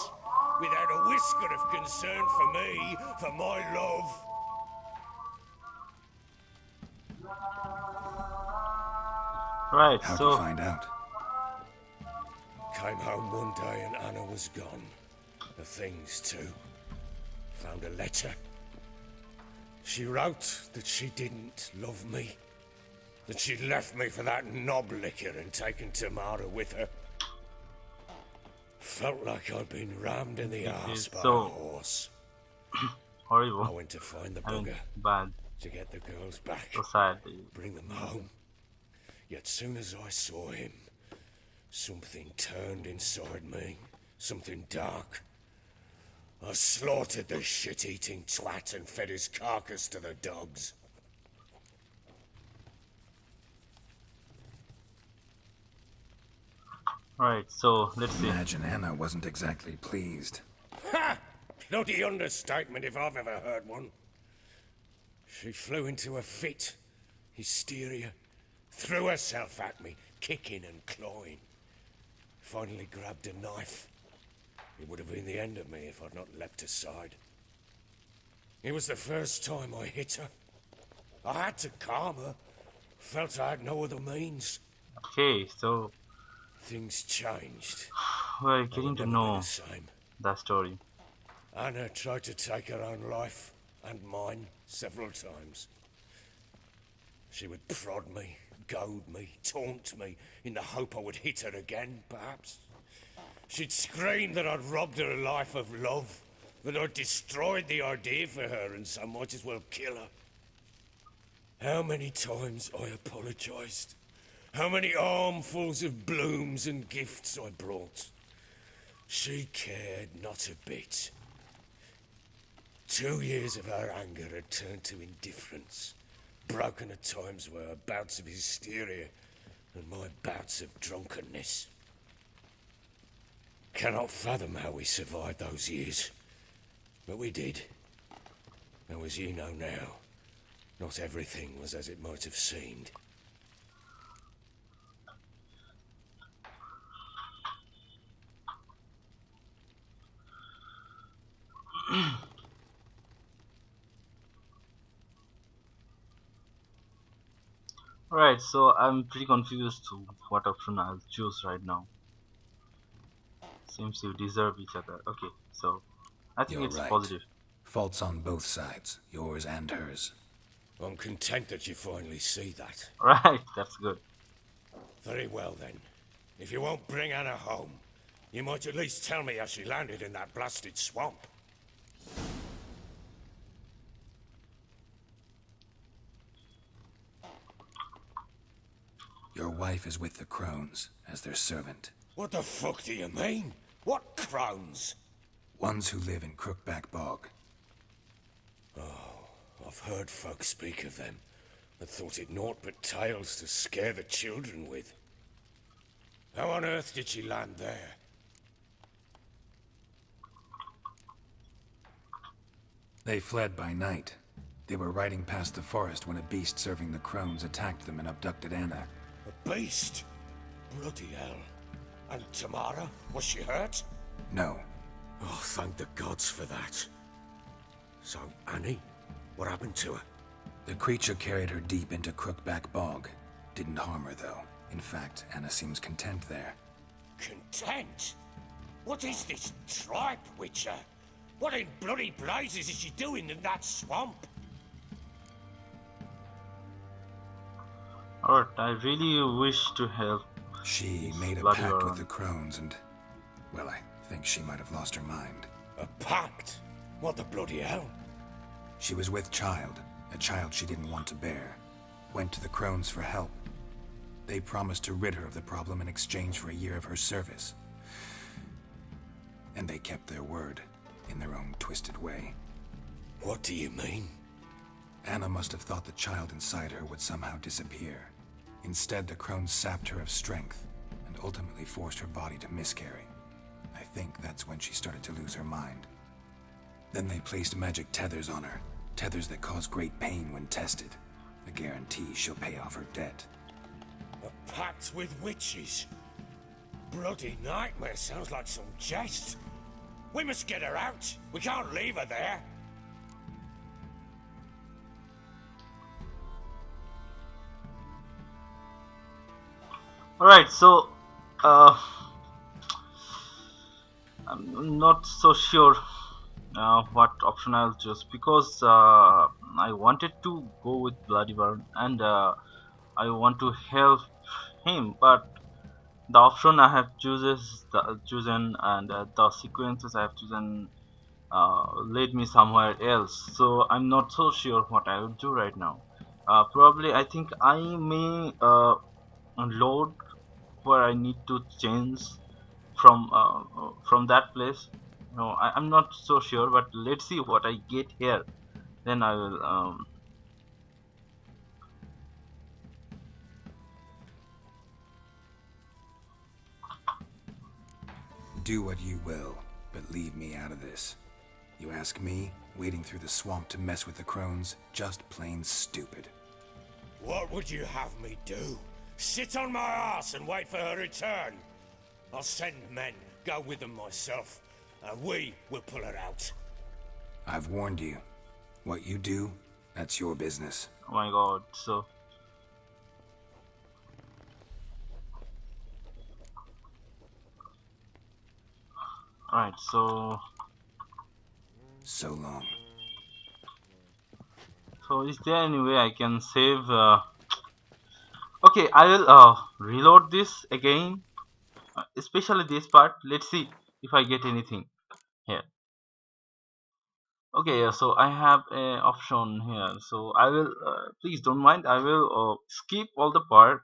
without a whisker of concern for me, for my love. Right, How'd so you find out? Came home one day and Anna was gone. The things too. Found a letter. She wrote that she didn't love me. That she'd left me for that knob licker and taken Tamara with her. Felt like I'd been rammed in the arse by a horse. horrible. I went to find the bugger. Bad. To get the girls back. So sad. Bring them home. Yet soon as I saw him, something turned inside me. Something dark. I slaughtered the shit-eating twat and fed his carcass to the dogs. Right, so let's see. Imagine Anna wasn't exactly pleased. Ha! Bloody understatement if I've ever heard one. She flew into a fit, hysteria, threw herself at me, kicking and clawing. Finally grabbed a knife. It would have been the end of me if I'd not leapt aside. It was the first time I hit her. I had to calm her. Felt I had no other means. Okay, so things changed. we're getting to know that story. Anna tried to take her own life, and mine, several times. She would prod me, goad me, taunt me, in the hope I would hit her again, perhaps. She'd scream that I'd robbed her life of love, that I'd destroyed the idea for her, and so might as well kill her. How many times I apologized. How many armfuls of blooms and gifts I brought. She cared not a bit. 2 years of her anger had turned to indifference, broken at times by her bouts of hysteria and my bouts of drunkenness. Cannot fathom how we survived those years, but we did. Though as you know now, not everything was as it might have seemed. Right, so I'm pretty confused to what option I'll choose right now. Seems to deserve each other. Okay, so I think You're it's right. positive. Faults on both sides, yours and hers. I'm content that you finally see that. Right, that's good. Very well then. If you won't bring Anna home, you might at least tell me how she landed in that blasted swamp. Your wife is with the Crones as their servant. What the fuck do you mean? What Crones? Ones who live in Crookback Bog. Oh, I've heard folk speak of them, but thought it naught but tales to scare the children with. How on earth did she land there? They fled by night. They were riding past the forest when a beast serving the Crones attacked them and abducted Anna. A beast? Bloody hell. And Tamara? Was she hurt? No. Oh, thank the gods for that. So, Annie? What happened to her? The creature carried her deep into Crookback Bog. Didn't harm her, though. In fact, Anna seems content there. Content? What is this tripe, Witcher? What in bloody blazes is she doing in that swamp? Alright, I really wish to help. She made a Bloody pact Baron. with the Crones and... well, I think she might have lost her mind. A pact? What the bloody hell? She was with child, a child she didn't want to bear. Went to the Crones for help. They promised to rid her of the problem in exchange for a year of her service. And they kept their word, in their own twisted way. What do you mean? Anna must have thought the child inside her would somehow disappear. Instead, the Crones sapped her of strength, and ultimately forced her body to miscarry. I think that's when she started to lose her mind. Then they placed magic tethers on her, tethers that cause great pain when tested. A guarantee she'll pay off her debt. A pact with witches? Bloody nightmare, sounds like some jest. We must get her out. We can't leave her there. Alright, so I'm not so sure what option I'll choose because I wanted to go with Bloody Baron and I want to help him, but the option I have chosen and the sequences I have chosen led me somewhere else. So I'm not so sure what I will do right now. Probably I think I may load where I need to change from that place, No, I'm not so sure, but let's see what I get here. Then I will Do what you will, but leave me out of this. You ask me, wading through the swamp to mess with the crones, just plain stupid. What would you have me do? Sit on my ass and wait for her return? I'll send men, go with them myself, and we will pull her out. I've warned you. What you do, that's your business. oh my god, so alright, so So long. is there any way I can save okay, I will reload this again, especially this part. Let's see if I get anything here. Okay, so I have a option here, so I will please don't mind, I will skip all the part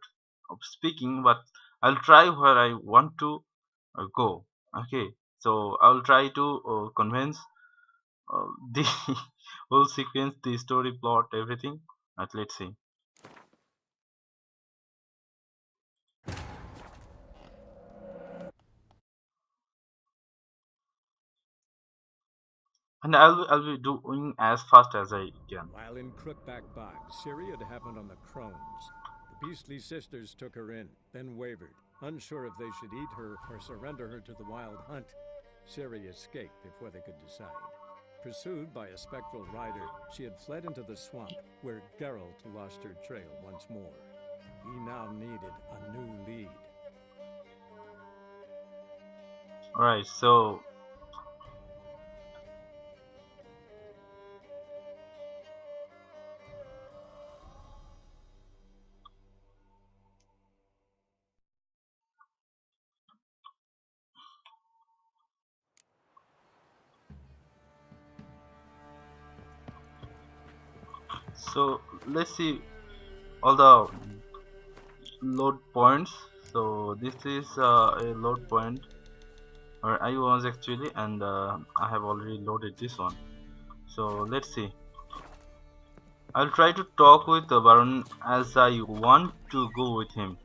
of speaking, but I'll try where I want to go. Okay, so I'll try to convince the whole sequence, the story plot, everything. But let's see. And I'll be doing as fast as I can. While in Crookback Bog, Ciri had happened on the Crones. The Beastly Sisters took her in, then wavered, unsure if they should eat her or surrender her to the Wild Hunt. Ciri escaped before they could decide. Pursued by a spectral rider, she had fled into the swamp, where Geralt lost her trail once more. He now needed a new lead. Alright, so let's see all the load points. So this is a load point where I was actually, and I have already loaded this one. So let's see. I'll try to talk with the Baron as I want to go with him.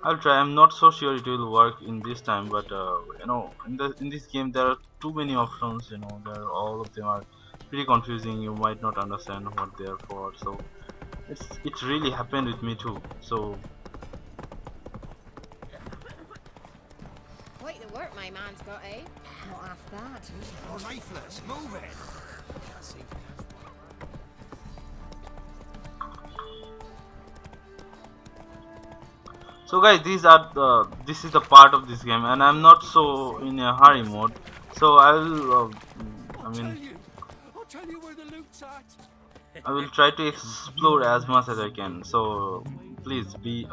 I'll try. I'm not so sure it will work in this time, but you know, in this game there are too many options. You know, all of them are pretty confusing. You might not understand what they are for. So it really happened with me too. So Quite the work my man's got, eh? Not half bad. Oh, lifeless, move it! so guys, this is the part of this game, and I'm not so in a hurry mode. So I will I'll tell you where the loot's at. I will try to explore as much as I can. So please be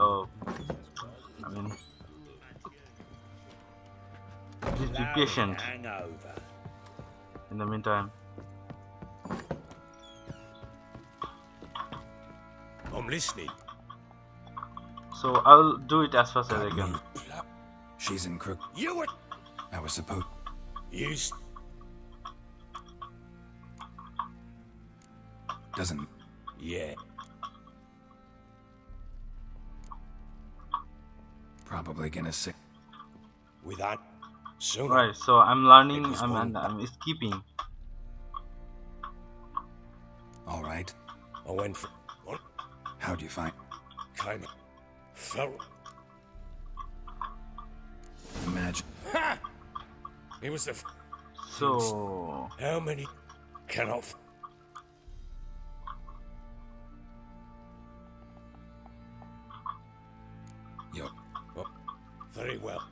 please be patient. In the meantime, I'm listening. so I will do it as fast as I can. She's in Crook. You were. I was supposed. You. Doesn't. Yeah. Probably gonna sit. With that. Soon. Right, so I'm learning. I'm skipping. All right. I went for. What? How'd you find? Kind of. Felt. Imagine. Ha! It was the. So How many? Cannot. Yo. Oh, very well.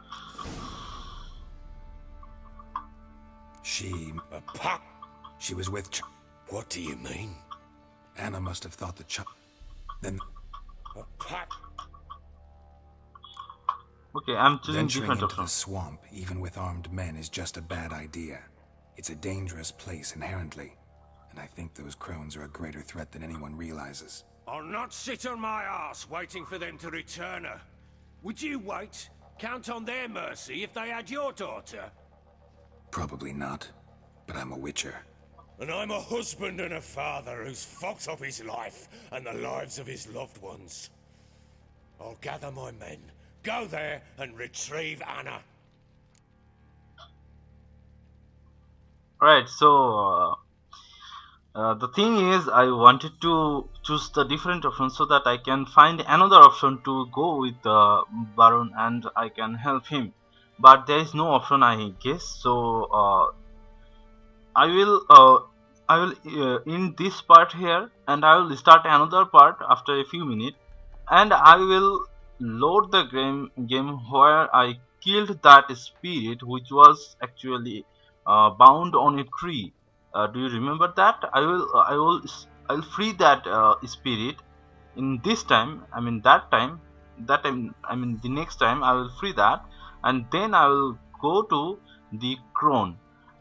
She. A pop. She was with. What do you mean? Anna must have thought the Then. A pop. okay, I'm choosing Venturing different into the options. swamp, even with armed men, is just a bad idea. It's a dangerous place inherently, and I think those crones are a greater threat than anyone realizes. I'll not sit on my ass waiting for them to return her. Would you wait? Count on their mercy if they had your daughter? Probably not, but I'm a witcher. And I'm a husband and a father who's fucked up his life and the lives of his loved ones. I'll gather my men, go there and retrieve Anna. Right, so the thing is, I wanted to choose the different option so that I can find another option to go with Baron and I can help him. But there is no option, I guess. So I will end this part here, and I will start another part after a few minutes, and I will load the game where I killed that spirit which was actually bound on a tree. Do you remember that? I'll free that spirit in this time. I mean the next time I will free that, and then I will go to the crown,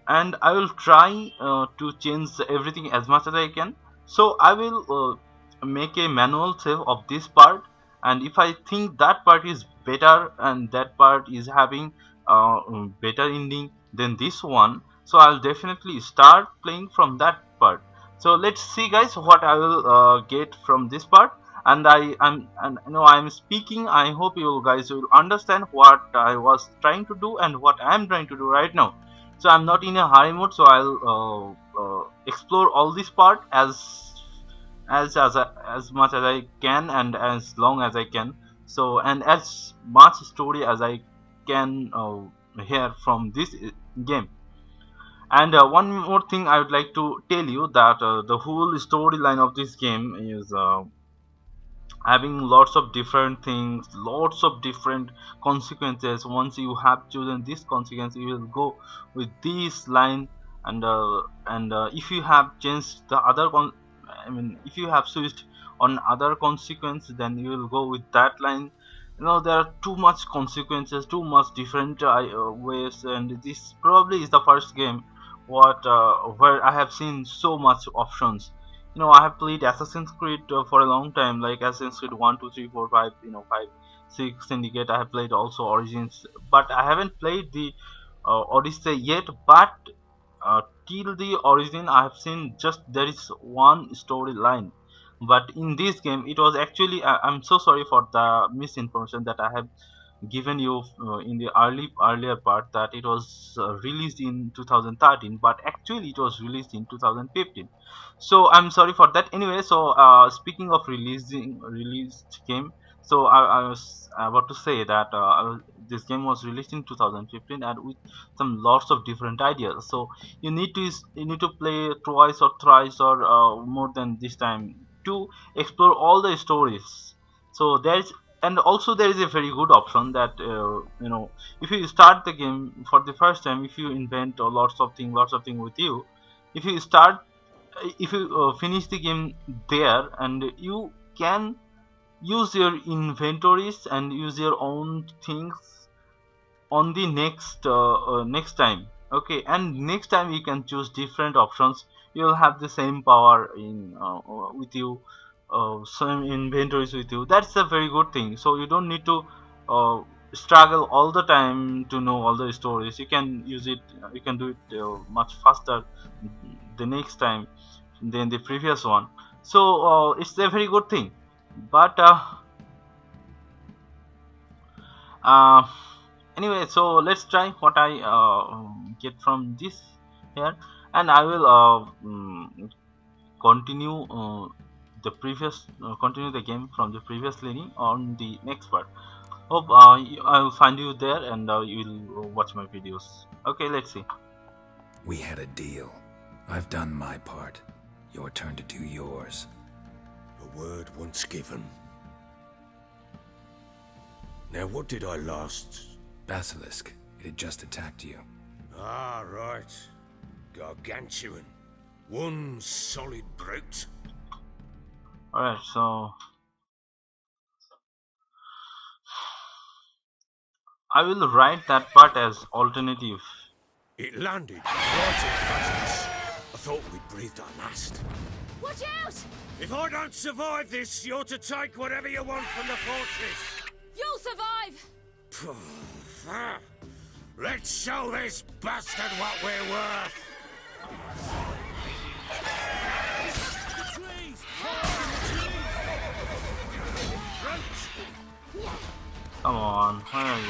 and I will try to change everything as much as I can. So I will make a manual save of this part, and if I think that part is better and that part is having better ending than this one, so I'll definitely start playing from that part. So let's see, guys, what I will get from this part. And I'm speaking. I hope you guys will understand what I was trying to do and what I am trying to do right now. So I'm not in a hurry mode, so I'll explore all this part as much as I can and as long as I can. So, and as much story as I can hear from this game. And one more thing I would like to tell you, that the whole storyline of this game is having lots of different things, lots of different consequences. Once you have chosen this consequence, you will go with this line, and if you have changed the other if you have switched on other consequence, then you will go with that line. You know, there are too much consequences, too much different ways, and this probably is the first game where I have seen so much options. You know, I have played Assassin's Creed for a long time, like Assassin's Creed 1, 2, 3, 4, 5, 5, 6, Syndicate. I have played also Origins, but I haven't played the Odyssey yet. But till the Origin, I have seen just there is one storyline. But in this game, it was actually I'm so sorry for the misinformation that I have given you in the earlier part, that it was released in 2013, but actually it was released in 2015. So I'm sorry for that. Anyway, so speaking of released game, so I was about to say that this game was released in 2015 and with some lots of different ideas. So you need to play twice or thrice or more than this time to explore all the stories. So also there is a very good option that if you start the game for the first time, if you invent lots of things with you, if you finish the game there, and you can use your inventories and use your own things on the next time. Okay, and next time you can choose different options. You will have the same power in with you, some inventories with you. That's a very good thing. So you don't need to struggle all the time to know all the stories. You can use it. You can do it much faster the next time than the previous one. So it's a very good thing. But anyway, so let's try what I get from this here, and I will continue continue the game from the previous leading on the next part. Hope I will find you there, and you will watch my videos. Okay, let's see. We had a deal. I've done my part. Your turn to do yours. A word once given. Now, what did I last? Basilisk. It had just attacked you. Ah, right. Gargantuan. One solid brute. Alright, so I will write that part as alternative. It landed right in front of us. I thought we'd breathed our last. Watch out! If I don't survive this, you're to take whatever you want from the fortress. You'll survive! Let's show this bastard what we're worth! Come on, where are you?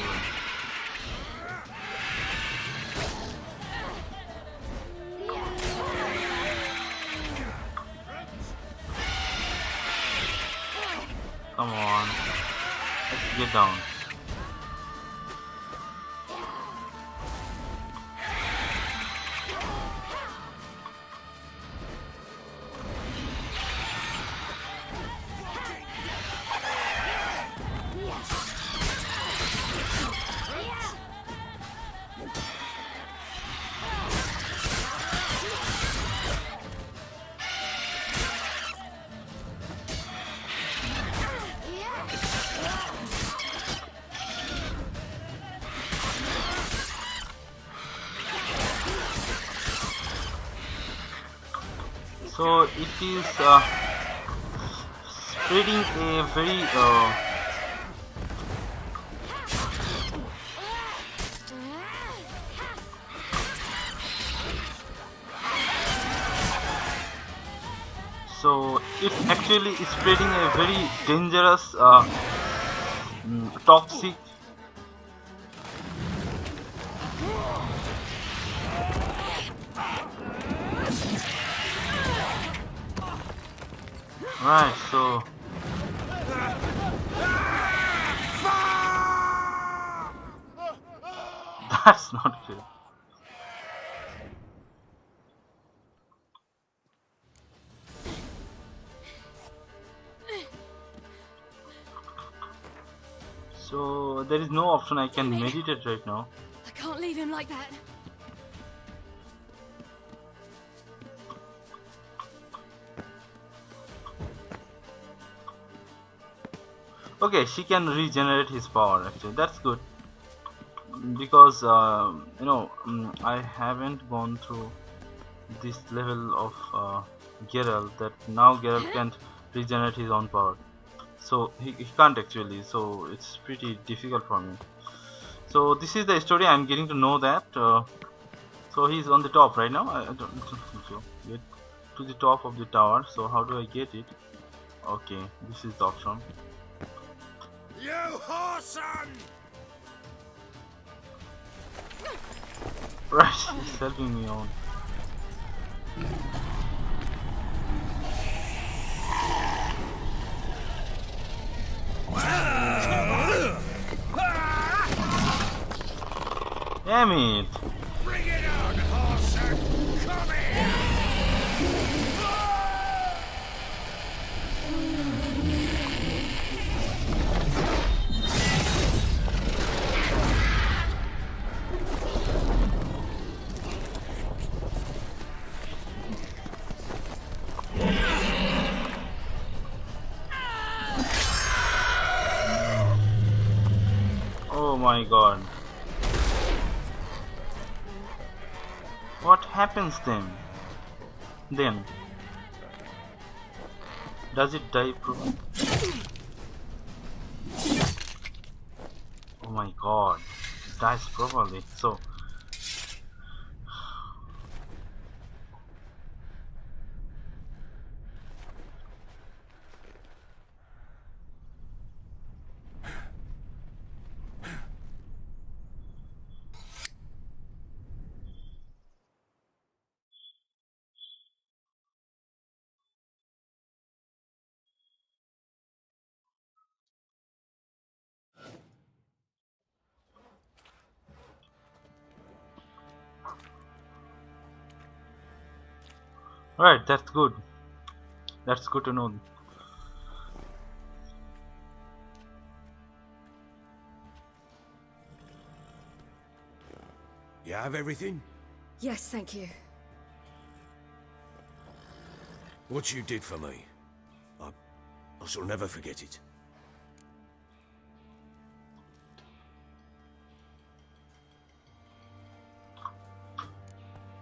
Come on, let's get down. So it is spreading a very so it actually is spreading a very dangerous toxic right, so that's not good. So there is no option I can meditate right now. I can't leave him like that. Okay, she can regenerate his power actually. That's good. Because you know, I haven't gone through this level of Geralt, that now Geralt can't regenerate his own power. So he can't actually, so it's pretty difficult for me. So this is the story, I'm getting to know that. So he's on the top right now. I don't think so. Get to the top of the tower. So how do I get it? Okay, this is the option. You whoreson! Right, he's helping me on. Damn it! Bring it on, whoreson! Come here! Oh my god. What happens then? Does it die oh my god. It dies properly. So right, that's good. That's good to know. You have everything? Yes, thank you. What you did for me, I shall never forget it.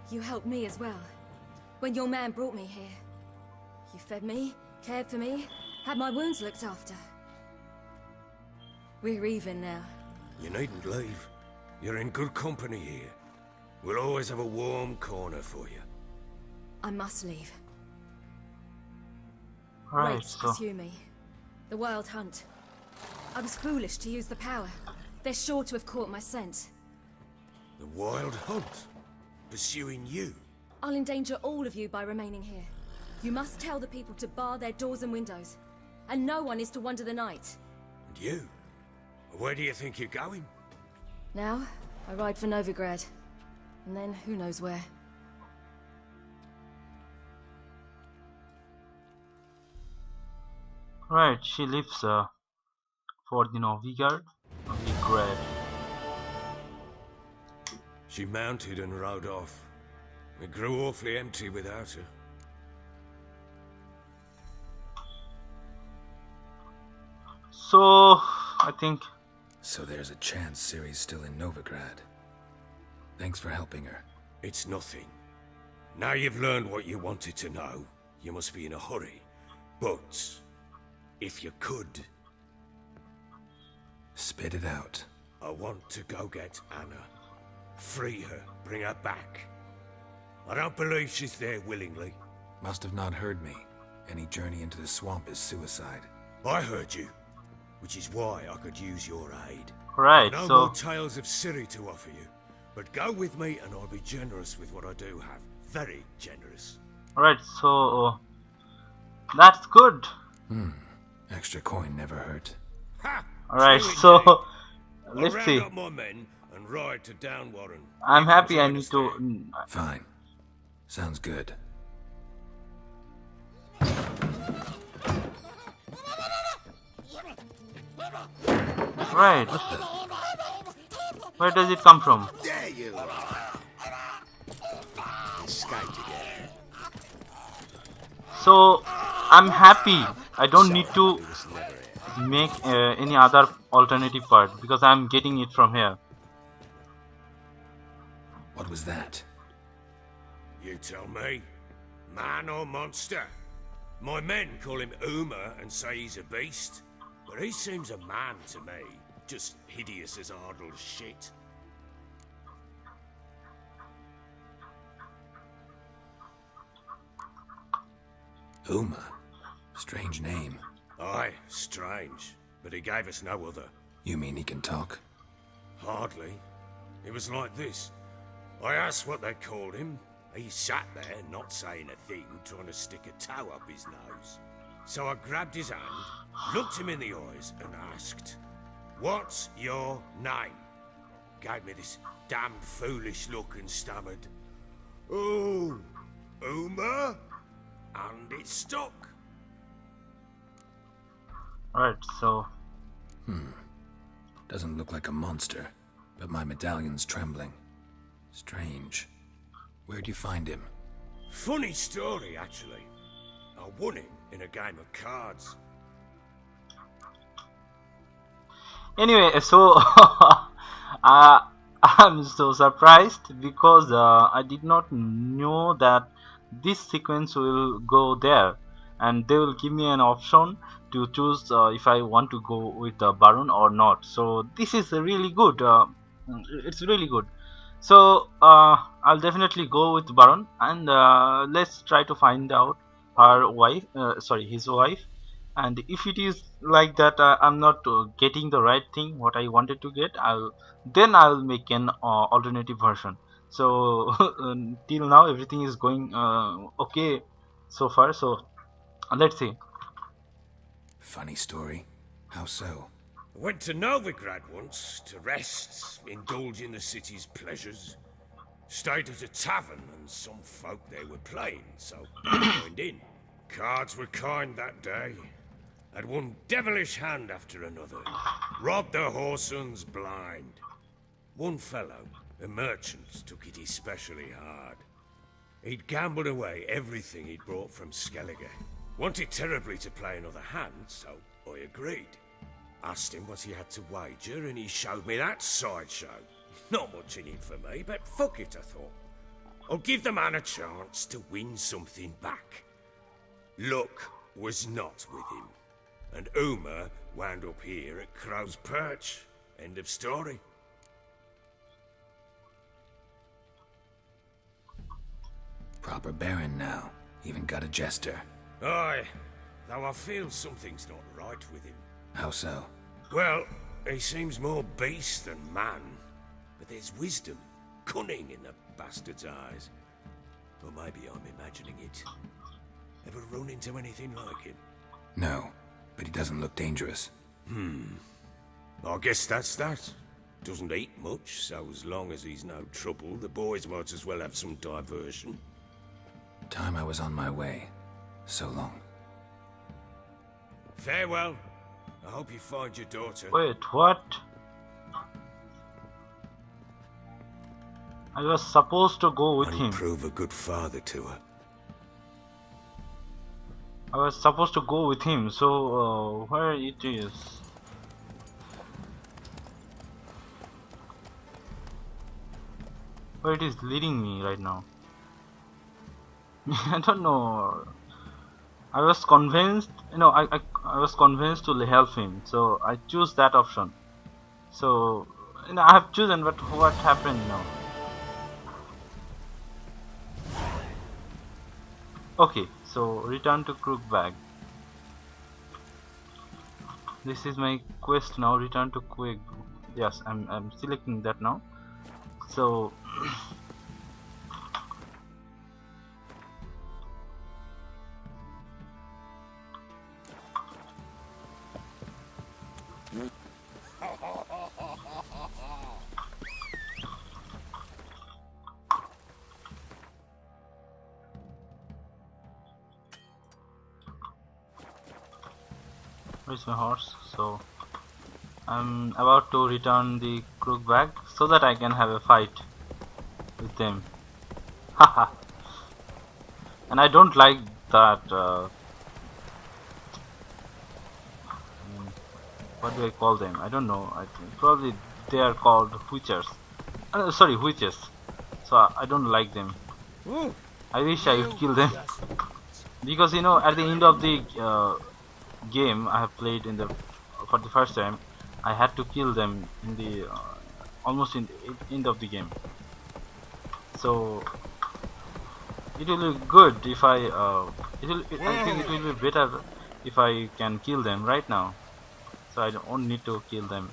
You helped me as well. When your man brought me here. You fed me, cared for me, had my wounds looked after. We're even now. You needn't leave. You're in good company here. We'll always have a warm corner for you. I must leave. Right, Wraiths pursue me. The Wild Hunt. I was foolish to use the power. They're sure to have caught my scent. The Wild Hunt? Pursuing you? I'll endanger all of you by remaining here. You must tell the people to bar their doors and windows. And no one is to wander the night. And you? Where do you think you're going? Now, I ride for Novigrad. And then, who knows where. Right, she leaves for the Novigrad. Novigrad. She mounted and rode off. It grew awfully empty without her. So, I think... So there's a chance Ciri's still in Novigrad. Thanks for helping her. It's nothing. Now you've learned what you wanted to know, you must be in a hurry. But, if you could... Spit it out. I want to go get Anna. Free her, bring her back. I don't believe she's there willingly. Must have not heard me. Any journey into the swamp is suicide. I heard you, which is why I could use your aid. Right, no so... more tales of Ciri to offer you. But go with me and I'll be generous with what I do have. Very generous. Right, so... that's good. Extra coin never hurt. Ha! Alright, so... let's I'll see. round up my men and ride to Downwarren. I'm happy I need to... Fine. Sounds good. Right. Where does it come from? There you are. Escaped again. So, I'm happy. I don't need to make any other alternative part because I'm getting it from here. What was that? You tell me. Man or monster? My men call him Uma and say he's a beast. But he seems a man to me. Just hideous as Ardle's shit. Uma? Strange name. Aye, strange. But he gave us no other. You mean he can talk? Hardly. It was like this. I asked what they called him. He sat there, not saying a thing, trying to stick a toe up his nose. So I grabbed his hand, looked him in the eyes, and asked, "What's your name?" Gave me this damned foolish look and stammered, "Oh, Uma?" And it stuck. Alright, so... Doesn't look like a monster, but my medallion's trembling. Strange. Where'd you find him? Funny story, actually. I won him in a game of cards. Anyway, so... I'm so surprised because I did not know that this sequence will go there. And they will give me an option to choose if I want to go with Baron or not. So this is really good. It's really good. So I'll definitely go with Baron, and let's try to find out her wife, his wife. And if it is like that, I'm not getting the right thing what I wanted to get, then I'll make an alternative version. So till now everything is going okay so far. So let's see. Funny story. How so? I went to Novigrad once to rest, indulge in the city's pleasures. Stayed at a tavern and some folk there were playing, so I joined in. Cards were kind that day. Had one devilish hand after another. Robbed the whoresons blind. One fellow, a merchant, took it especially hard. He'd gambled away everything he'd brought from Skellige. Wanted terribly to play another hand, so I agreed. Asked him what he had to wager, and he showed me that sideshow. Not much in it for me, but fuck it, I thought. I'll give the man a chance to win something back. Luck was not with him, and Uma wound up here at Crow's Perch. End of story. Proper baron now. Even got a jester. Aye, though I feel something's not right with him. How so? Well, he seems more beast than man, but there's wisdom, cunning in the bastard's eyes. Or maybe I'm imagining it. Ever run into anything like him? No, but he doesn't look dangerous. I guess that's that. Doesn't eat much, so as long as he's no trouble, the boys might as well have some diversion. Time I was on my way. So long. Farewell. I hope you find your daughter. Wait, what? I was supposed to go with And him. prove a good father to her. I was supposed to go with him, so where it is? Where it is leading me right now? I don't know. I was convinced, I was convinced to help him, so I choose that option. So, I have chosen, but what happened now? Okay, so return to Crookbag. This is my quest now. Return to Quake. Yes, I'm selecting that now. So. Where's my horse? So I'm about to return the Crookbag so that I can have a fight with them. Haha. And I don't like that what do I call them? I don't know. I think probably they are called witchers. Sorry, witches. So I don't like them. I wish I would kill them because at the end of the game I have played for the first time, I had to kill them in the almost in the end of the game. So it will be good if I think it will be better if I can kill them right now, so I don't need to kill them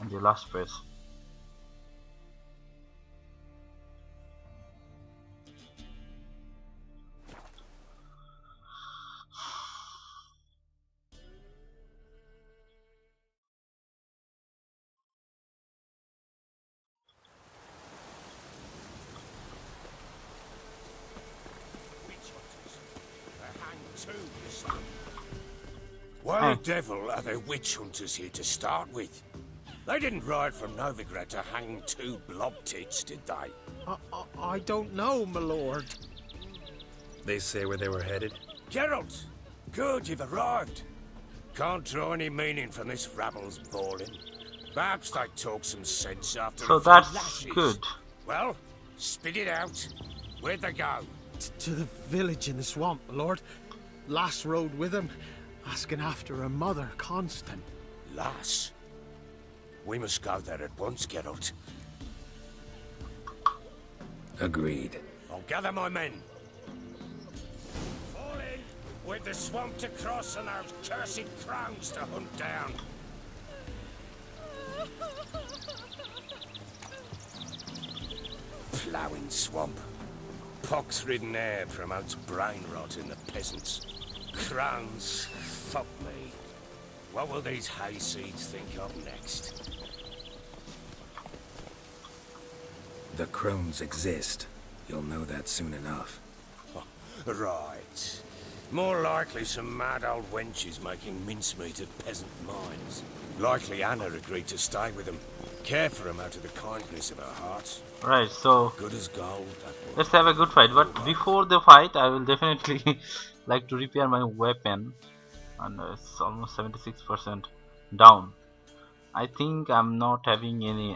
in the last phase. Why the devil are there witch hunters here to start with? They didn't ride from Novigrad to hang 2 blob tits, did they? I don't know, my lord. They say where they were headed? Geralt! Good, you've arrived. Can't draw any meaning from this rabble's bawling. Perhaps they talk some sense after So a few that's lashes. good. Well, spit it out. Where'd they go? To the village in the swamp, my lord. Lass rode with him, asking after her mother, Constant. Lass? We must go there at once, Geralt. Agreed. I'll gather my men. Fall in, with the swamp to cross and those cursed crows to hunt down. Ploughing swamp. Pox-ridden air promotes brain rot in the peasants. Crowns, fuck me. What will these hayseeds think of next? The crones exist. You'll know that soon enough. Right. More likely some mad old wenches making mincemeat at peasant mines. Likely Anna agreed to stay with them. Care for them out of the kindness of her heart. Right, so Good as gold. let's have a good fight. But before the fight, I will definitely like to repair my weapon, and it's almost 76% down. I think I'm not having any.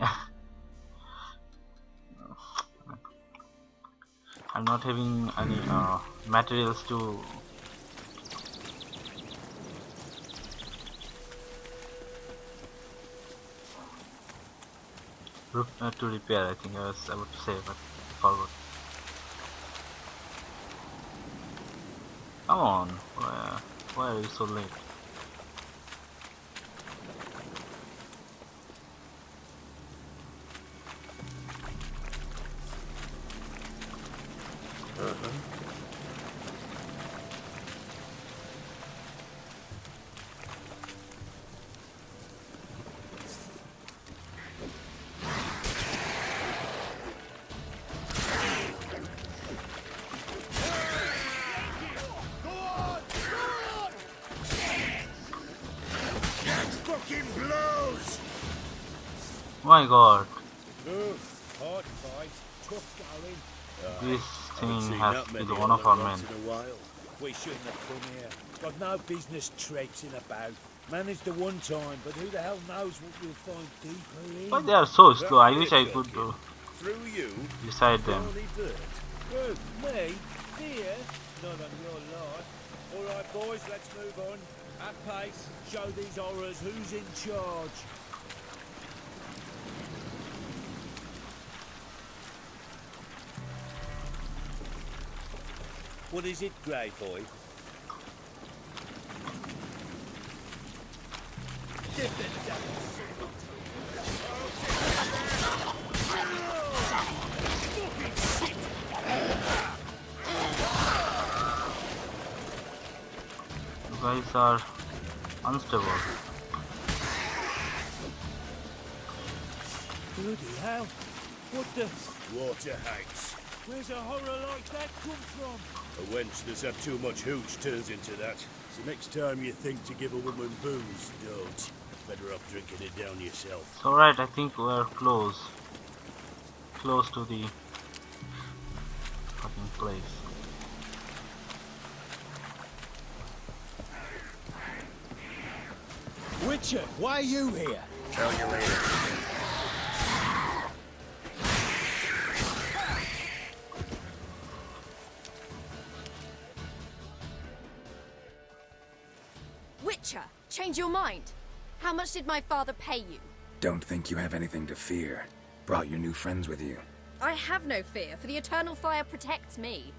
I'm not having any materials to repair. I think I was about to say, but forgot. Come on. Why are you so late? My god, Hard fight, tough going. this thing has to be one of our men. We shouldn't have come here. Got no business traipsing about. Managed the one time, but who the hell knows what you'll find deeper in. But they are so slow, I wish I could Through you, decide them. Who, me? Here? Not on your lot. Alright boys, let's move on. At pace, show these horrors who's in charge. What is it, Grey Boy? You guys are unstable. Bloody hell! What the? Water hags. Where's a horror like that come from? A wench that's had too much hooch turns into that. So next time you think to give a woman booze, don't. Better off drinking it down yourself. So right, I think we're close. Close to the fucking place. Witcher, why are you here? Tell you later. Witcher, change your mind. How much did my father pay you? Don't think you have anything to fear. Brought your new friends with you. I have no fear, for the eternal fire protects me.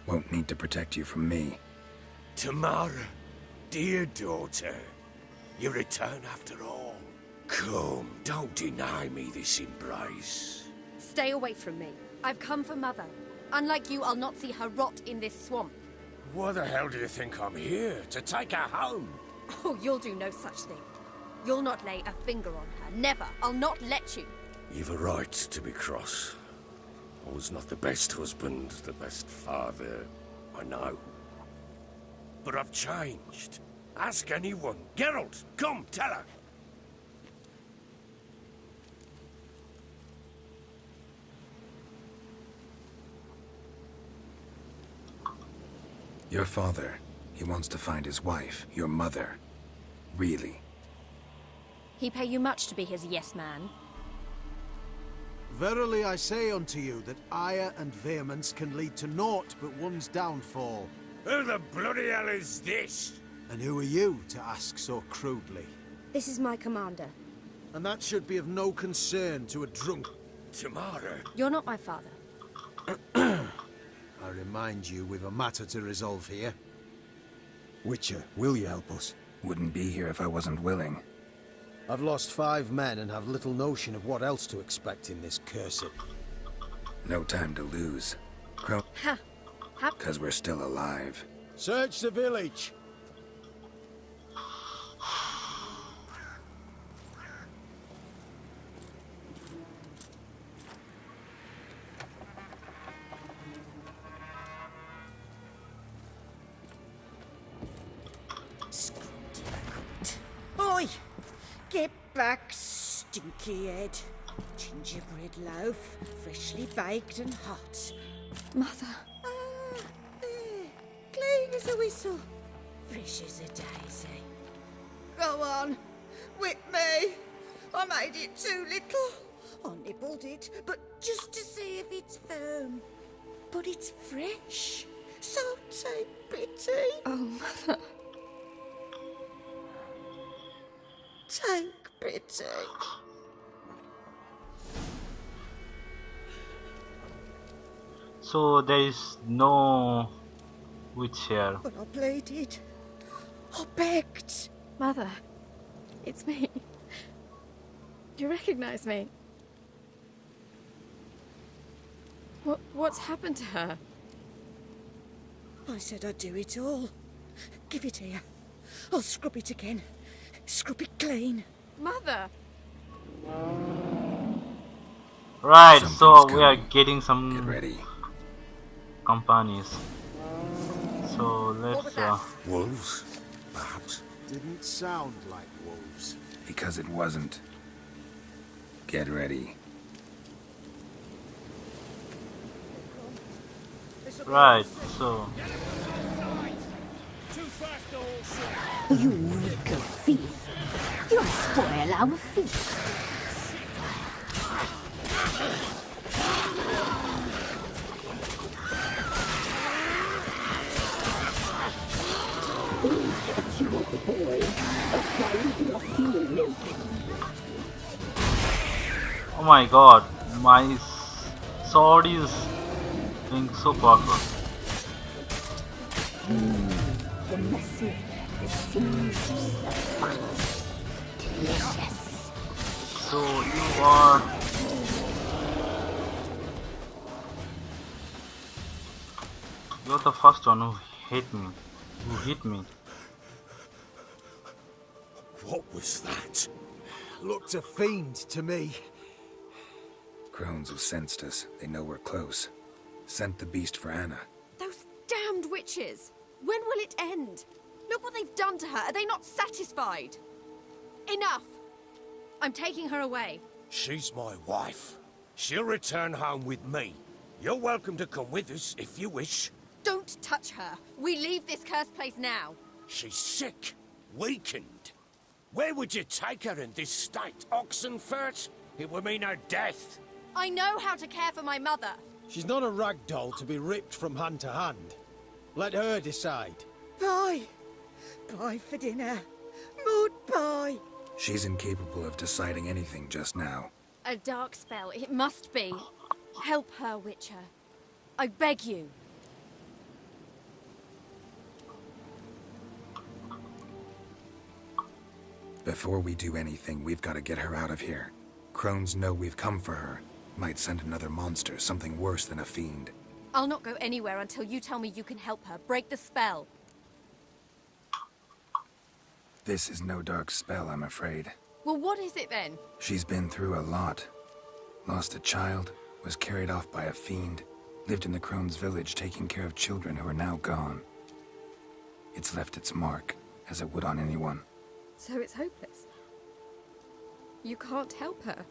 Won't need to protect you from me. Tamara, dear daughter, you return after all. Come, don't deny me this embrace. Stay away from me. I've come for Mother. Unlike you, I'll not see her rot in this swamp. Why the hell do you think I'm here? To take her home? Oh, you'll do no such thing. You'll not lay a finger on her. Never. I'll not let you. You've a right to be cross. I was not the best husband, the best father, I know. But I've changed. Ask anyone. Geralt, come, tell her. Your father, he wants to find his wife, your mother. Really? He pay you much to be his yes man. Verily I say unto you that ire and vehemence can lead to naught but one's downfall. Who the bloody hell is this? And who are you to ask so crudely? This is my commander. And that should be of no concern to a drunk. Tamara. You're not my father. I remind you, we've a matter to resolve here. Witcher, will you help us? Wouldn't be here if I wasn't willing. I've lost 5 men and have little notion of what else to expect in this cursed. No time to lose. Ha! 'Cause we're still alive. Search the village! Oi! Get back, stinky head. Gingerbread loaf, freshly baked and hot. Mother. Ah, there. Clean as a whistle. Fresh as a daisy. Go on. Whip me. I made it too little. I nibbled it, but just to see if it's firm. But it's fresh. So take pity. Oh, Mother. Take pity. So there is no Which hair? But I pleaded. I begged. Mother, it's me. Do you recognize me? What's happened to her? I said I'd do it all. Give it here. I'll scrub it again. Scrub it clean. Mother! Right, Something's so we are coming. getting some Get ready. companies. So let's Wolves, perhaps? Didn't sound like wolves. Because it wasn't. Get ready. right, so You reek of thief. You'll spoil our feast. oh my god, my sword is being so powerful. The messy, the seeds, the fun. Delicious. So you are you're the first one who hit me. What was that? Looked a fiend to me. Crones have sensed us. They know we're close. Sent the beast for Anna. Those damned witches! When will it end? Look what they've done to her. Are they not satisfied? Enough! I'm taking her away. She's my wife. She'll return home with me. You're welcome to come with us if you wish. Don't touch her. We leave this cursed place now. She's sick, weakened. Where would you take her in this state? Oxenfurt? It would mean her death. I know how to care for my mother. She's not a rag doll to be ripped from hand to hand. Let her decide. Pie. Pie for dinner. Mud pie. She's incapable of deciding anything just now. A dark spell. It must be. Help her, Witcher. I beg you. Before we do anything, we've got to get her out of here. Crones know we've come for her. Might send another monster, something worse than a fiend. I'll not go anywhere until you tell me you can help her. Break the spell. This is no dark spell, I'm afraid. Well, what is it then? She's been through a lot. Lost a child, was carried off by a fiend, lived in the Crones village taking care of children who are now gone. It's left its mark, as it would on anyone. So it's hopeless. You can't help her.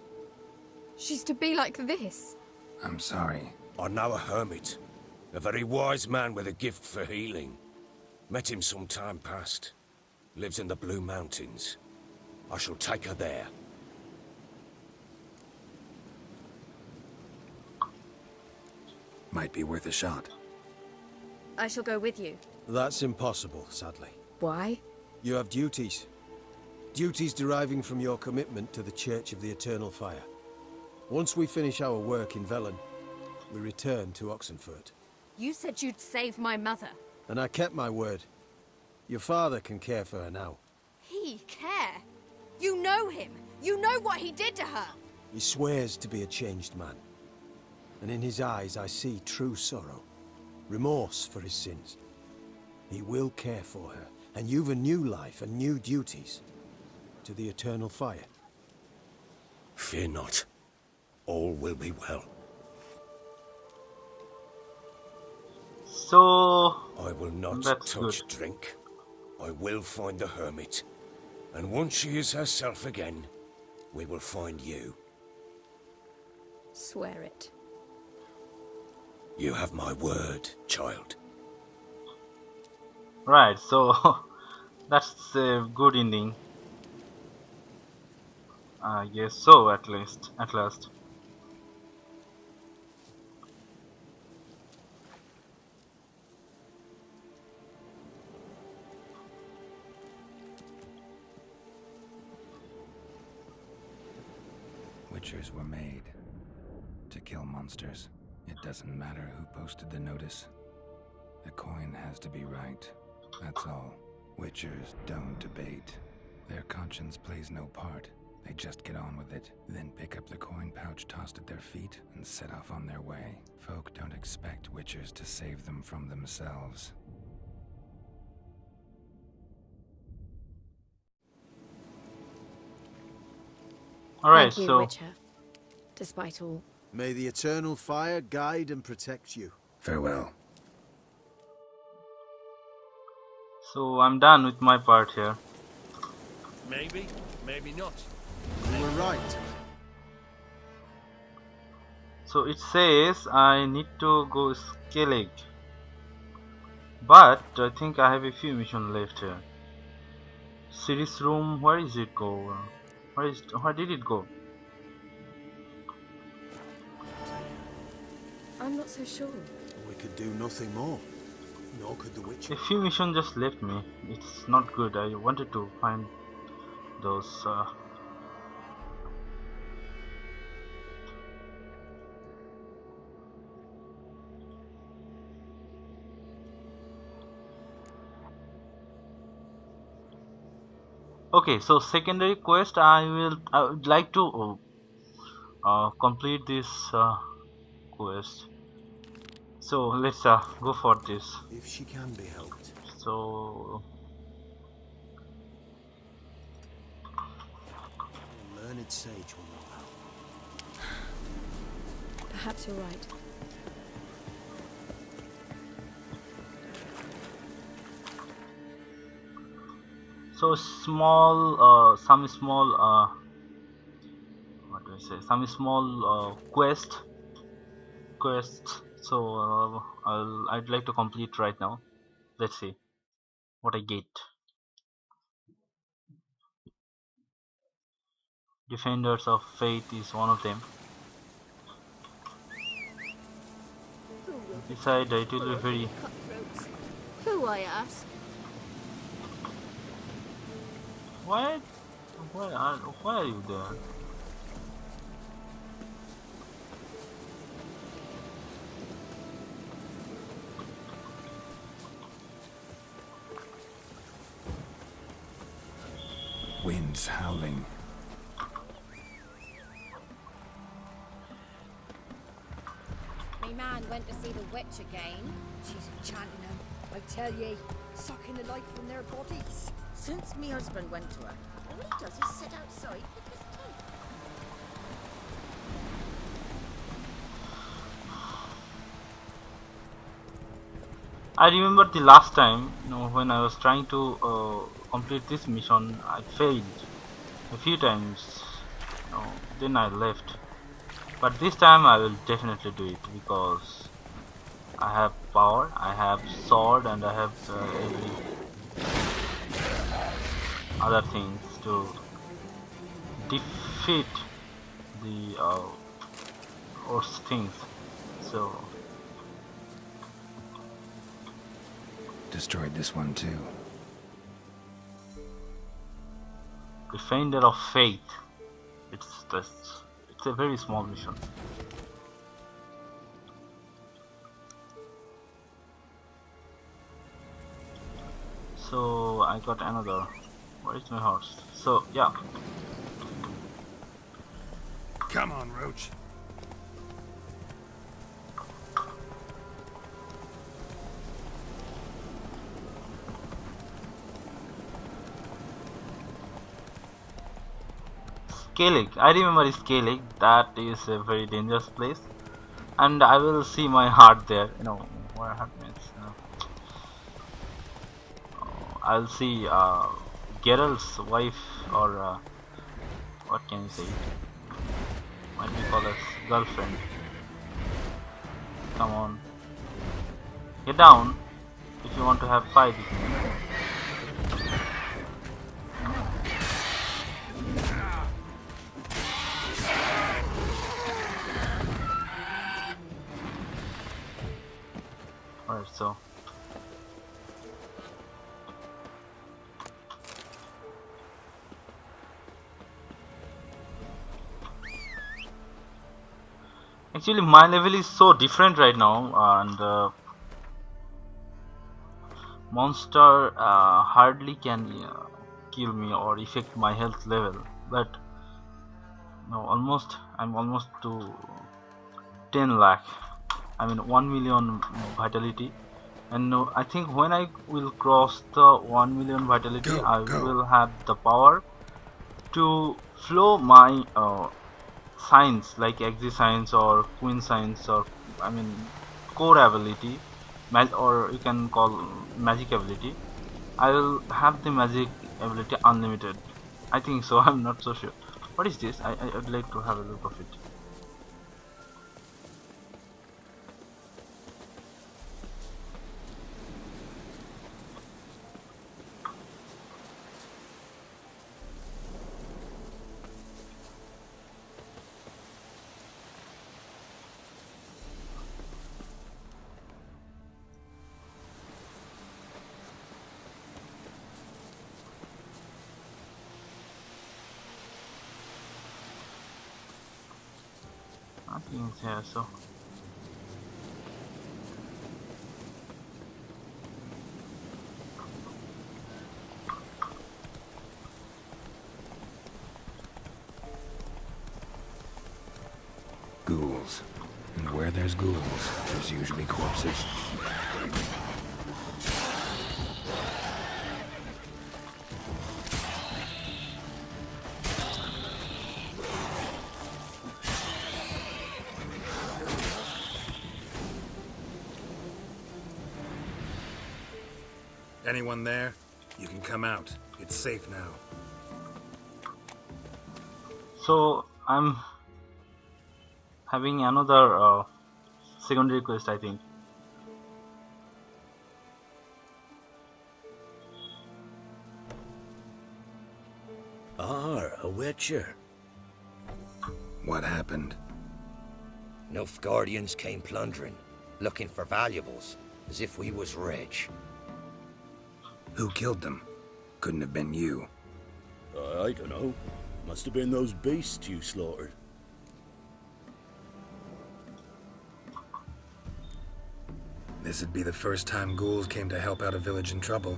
She's to be like this. I'm sorry. I know a hermit. A very wise man with a gift for healing. Met him some time past. Lives in the Blue Mountains. I shall take her there. Might be worth a shot. I shall go with you. That's impossible, sadly. Why? You have duties. Duties deriving from your commitment to the Church of the Eternal Fire. Once we finish our work in Velen, we return to Oxenfurt. You said you'd save my mother. And I kept my word. Your father can care for her now. He care? You know him. You know what he did to her. He swears to be a changed man. And in his eyes I see true sorrow. Remorse for his sins. He will care for her. And you've a new life and new duties. To the Eternal Fire. Fear not. All will be well. So I will not that's touch good. drink. I will find the hermit. And once she is herself again, we will find you. Swear it. You have my word, child. Right, so that's a good ending. I guess so, at last. Witchers were made to kill monsters. It doesn't matter who posted the notice. The coin has to be right. That's all. Witchers don't debate. Their conscience plays no part. They just get on with it, then pick up the coin pouch tossed at their feet and set off on their way. Folk don't expect witchers to save them from themselves. Alright, Thank you, so Witcher. Despite all. May the eternal fire guide and protect you. Farewell. so I'm done with my part here. Maybe, maybe not. You were right. So it says I need to go Skellig, but I think I have a few missions left here. Ciri's room, where is it go? Where did it go? I'm not so sure. We could do nothing more. Nor could the Witcher. A few missions just left me. It's not good. I wanted to find those. Okay, so secondary quest. I would like to complete this quest. So let's go for this. If she can be helped. So A learned sage will know how. Perhaps you're right. so small, some small, what do I say? Some small quests. So I'd like to complete right now. Let's see what I get. Defenders of Faith is one of them. Besides, it will be very. Who, I ask? Why are you there? Winds howling. Me man went to see the witch again. She's enchanting them, I tell ye, sucking the life from their bodies. Since me husband went to her, all he does is sit outside with his teeth. I remember the last time, when I was trying to complete this mission, I failed a few times. Then I left. But this time I will definitely do it because I have power, I have sword, and I have every other things to defeat the worst things. So Destroyed this one too. Defender of Faith. It's a very small mission. So I got another. Where is my horse? So yeah. Come on, Roach. Skellig. I remember Skellig. That is a very dangerous place, and I will see my heart there. Where heart means. I'll see Geralt's wife, or what can you say? Might be called as girlfriend. Come on, get down if you want to have fight with me. Alright, so actually my level is so different right now, and monster hardly can kill me or affect my health level, but no, I'm almost to 10 lakh. I mean 1 million vitality, and no, I think when I will cross the 1 million vitality, I will have the power to flow my signs like Exi signs or Queen signs, or I mean core ability, or you can call magic ability. I will have the magic ability unlimited. I think so. I'm not so sure. What is this? I'd like to have a look of it. Nothing is here, so ghouls. And where there's ghouls, there's usually corpses. Anyone there? You can come out. It's safe now. so I'm having another secondary quest, I think. A Witcher. What happened? Nilfgaardians came plundering, looking for valuables, as if we was rich. Who killed them? Couldn't have been you. I don't know. Must have been those beasts you slaughtered. This'd be the first time ghouls came to help out a village in trouble.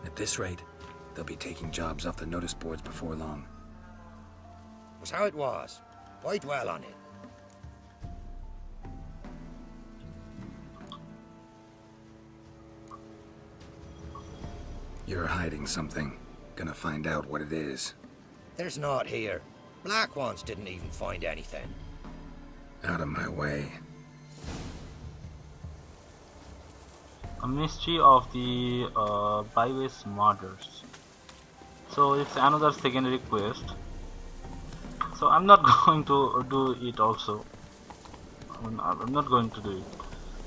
At this rate, they'll be taking jobs off the notice boards before long. Was how it was. Why dwell on it? You're hiding something. Gonna find out what it is. There's naught here. Black ones didn't even find anything. Out of my way. A mystery of the Byway's murders. So it's another secondary quest. So I'm not going to do it also. I'm not going to do it.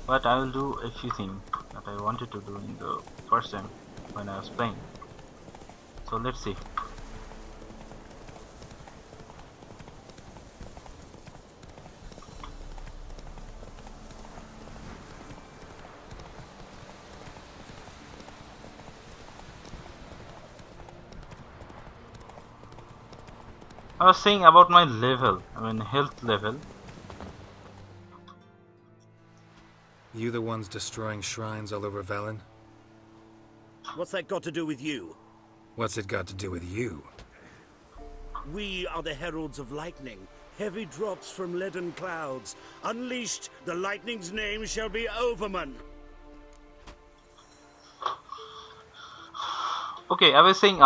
But I will do a few things that I wanted to do in the first time when I was playing. So let's see. I was saying about my level, I mean health level. You the ones destroying shrines all over Velen? What's that got to do with you? What's it got to do with you? We are the heralds of lightning. Heavy drops from leaden clouds. Unleashed, the lightning's name shall be Overman. Okay, I was saying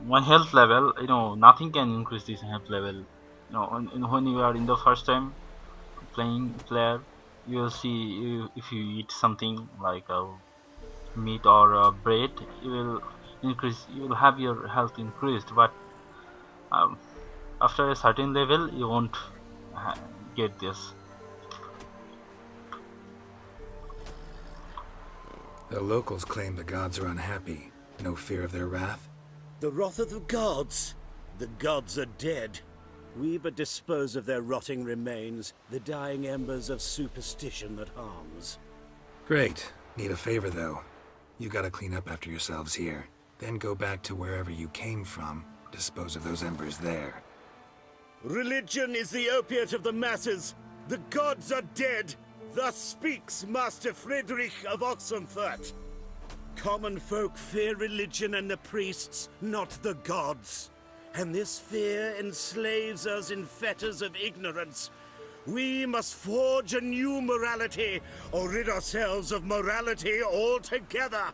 my health level, you know, nothing can increase this health level. You know, when you are in the first time playing player, you will see if you eat something like meat or bread, you will increase. You will have your health increased, but after a certain level, you won't get this. The locals claim the gods are unhappy. No fear of their wrath? The wrath of the gods? The gods are dead. We but dispose of their rotting remains, the dying embers of superstition that harms. Great. Need a favor, though. You gotta clean up after yourselves here. Then go back to wherever you came from. Dispose of those embers there. Religion is the opiate of the masses. The gods are dead. Thus speaks Master Friedrich of Oxenfurt. Common folk fear religion and the priests, not the gods. And this fear enslaves us in fetters of ignorance. We must forge a new morality, or rid ourselves of morality altogether.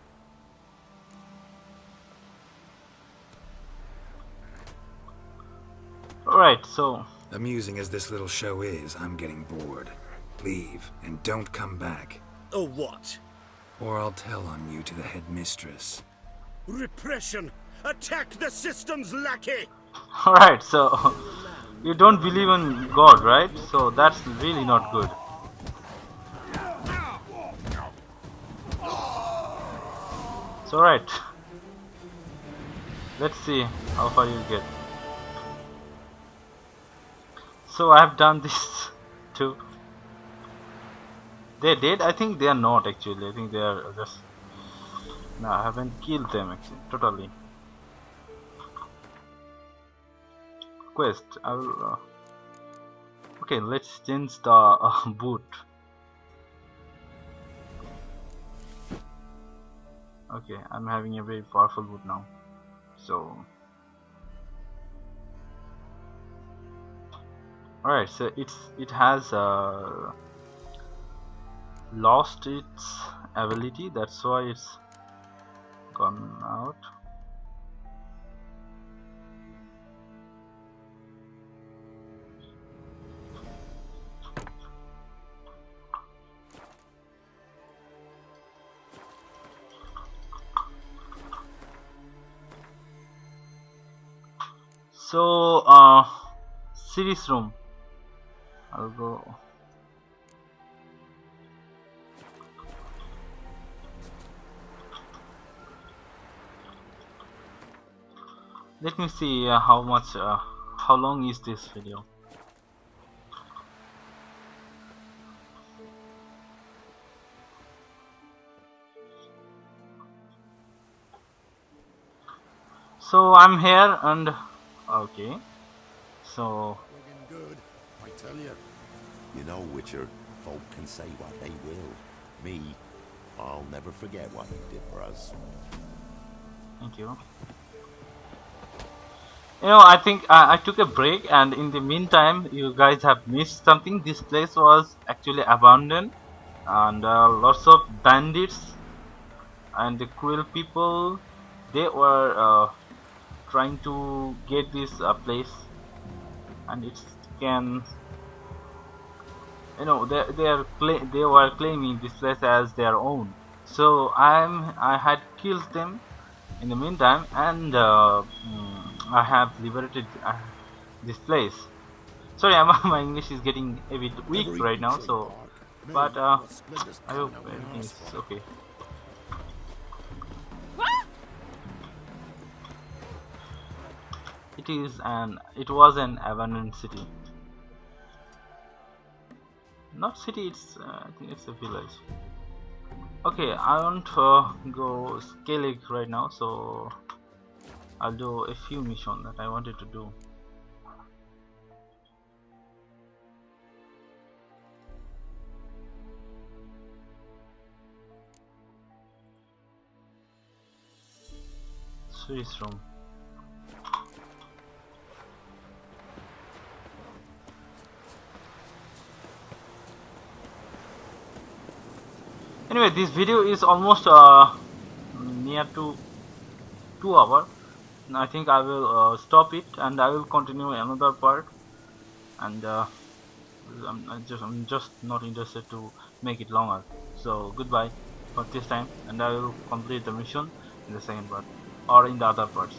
Alright, so... Amusing as this little show is, I'm getting bored. Leave, and don't come back. Oh, what? Or I'll tell on you to the headmistress. Repression! Attack the system's lackey! Alright, so... You don't believe in God, right? So that's really not good. It's alright. Let's see how far you get. So I have done this too. They're dead? I think they are not actually. I think they are just... No, I haven't killed them actually, totally. Quest. I will... Okay, let's change the boot. Okay, I'm having a very powerful boot now. So... Alright, so it has lost its ability, that's why it's gone out. So series room, I'll go. Let me see how long is this video. So I'm here and okay, so good, I tell you. You know, Witcher, folk can say what they will. Me, I'll never forget what you did for us. Thank you. You know, I think I took a break, and in the meantime, you guys have missed something. This place was actually abandoned, and lots of bandits and the cruel people. They were trying to get this place, and it can, you know, they were claiming this place as their own. So I had killed them in the meantime, and I have liberated this place. Sorry, my English is getting a bit weak right now, so but I hope everything is okay. It was an abandoned city. Not city, it's I think it's a village. Okay, I want to go Skellig right now, so I'll do a few missions that I wanted to do. Swiss room. Anyway, this video is almost near to 2 hours. I think I will stop it and I will continue another part, and I'm just not interested to make it longer. So goodbye for this time, and I will complete the mission in the second part or in the other parts.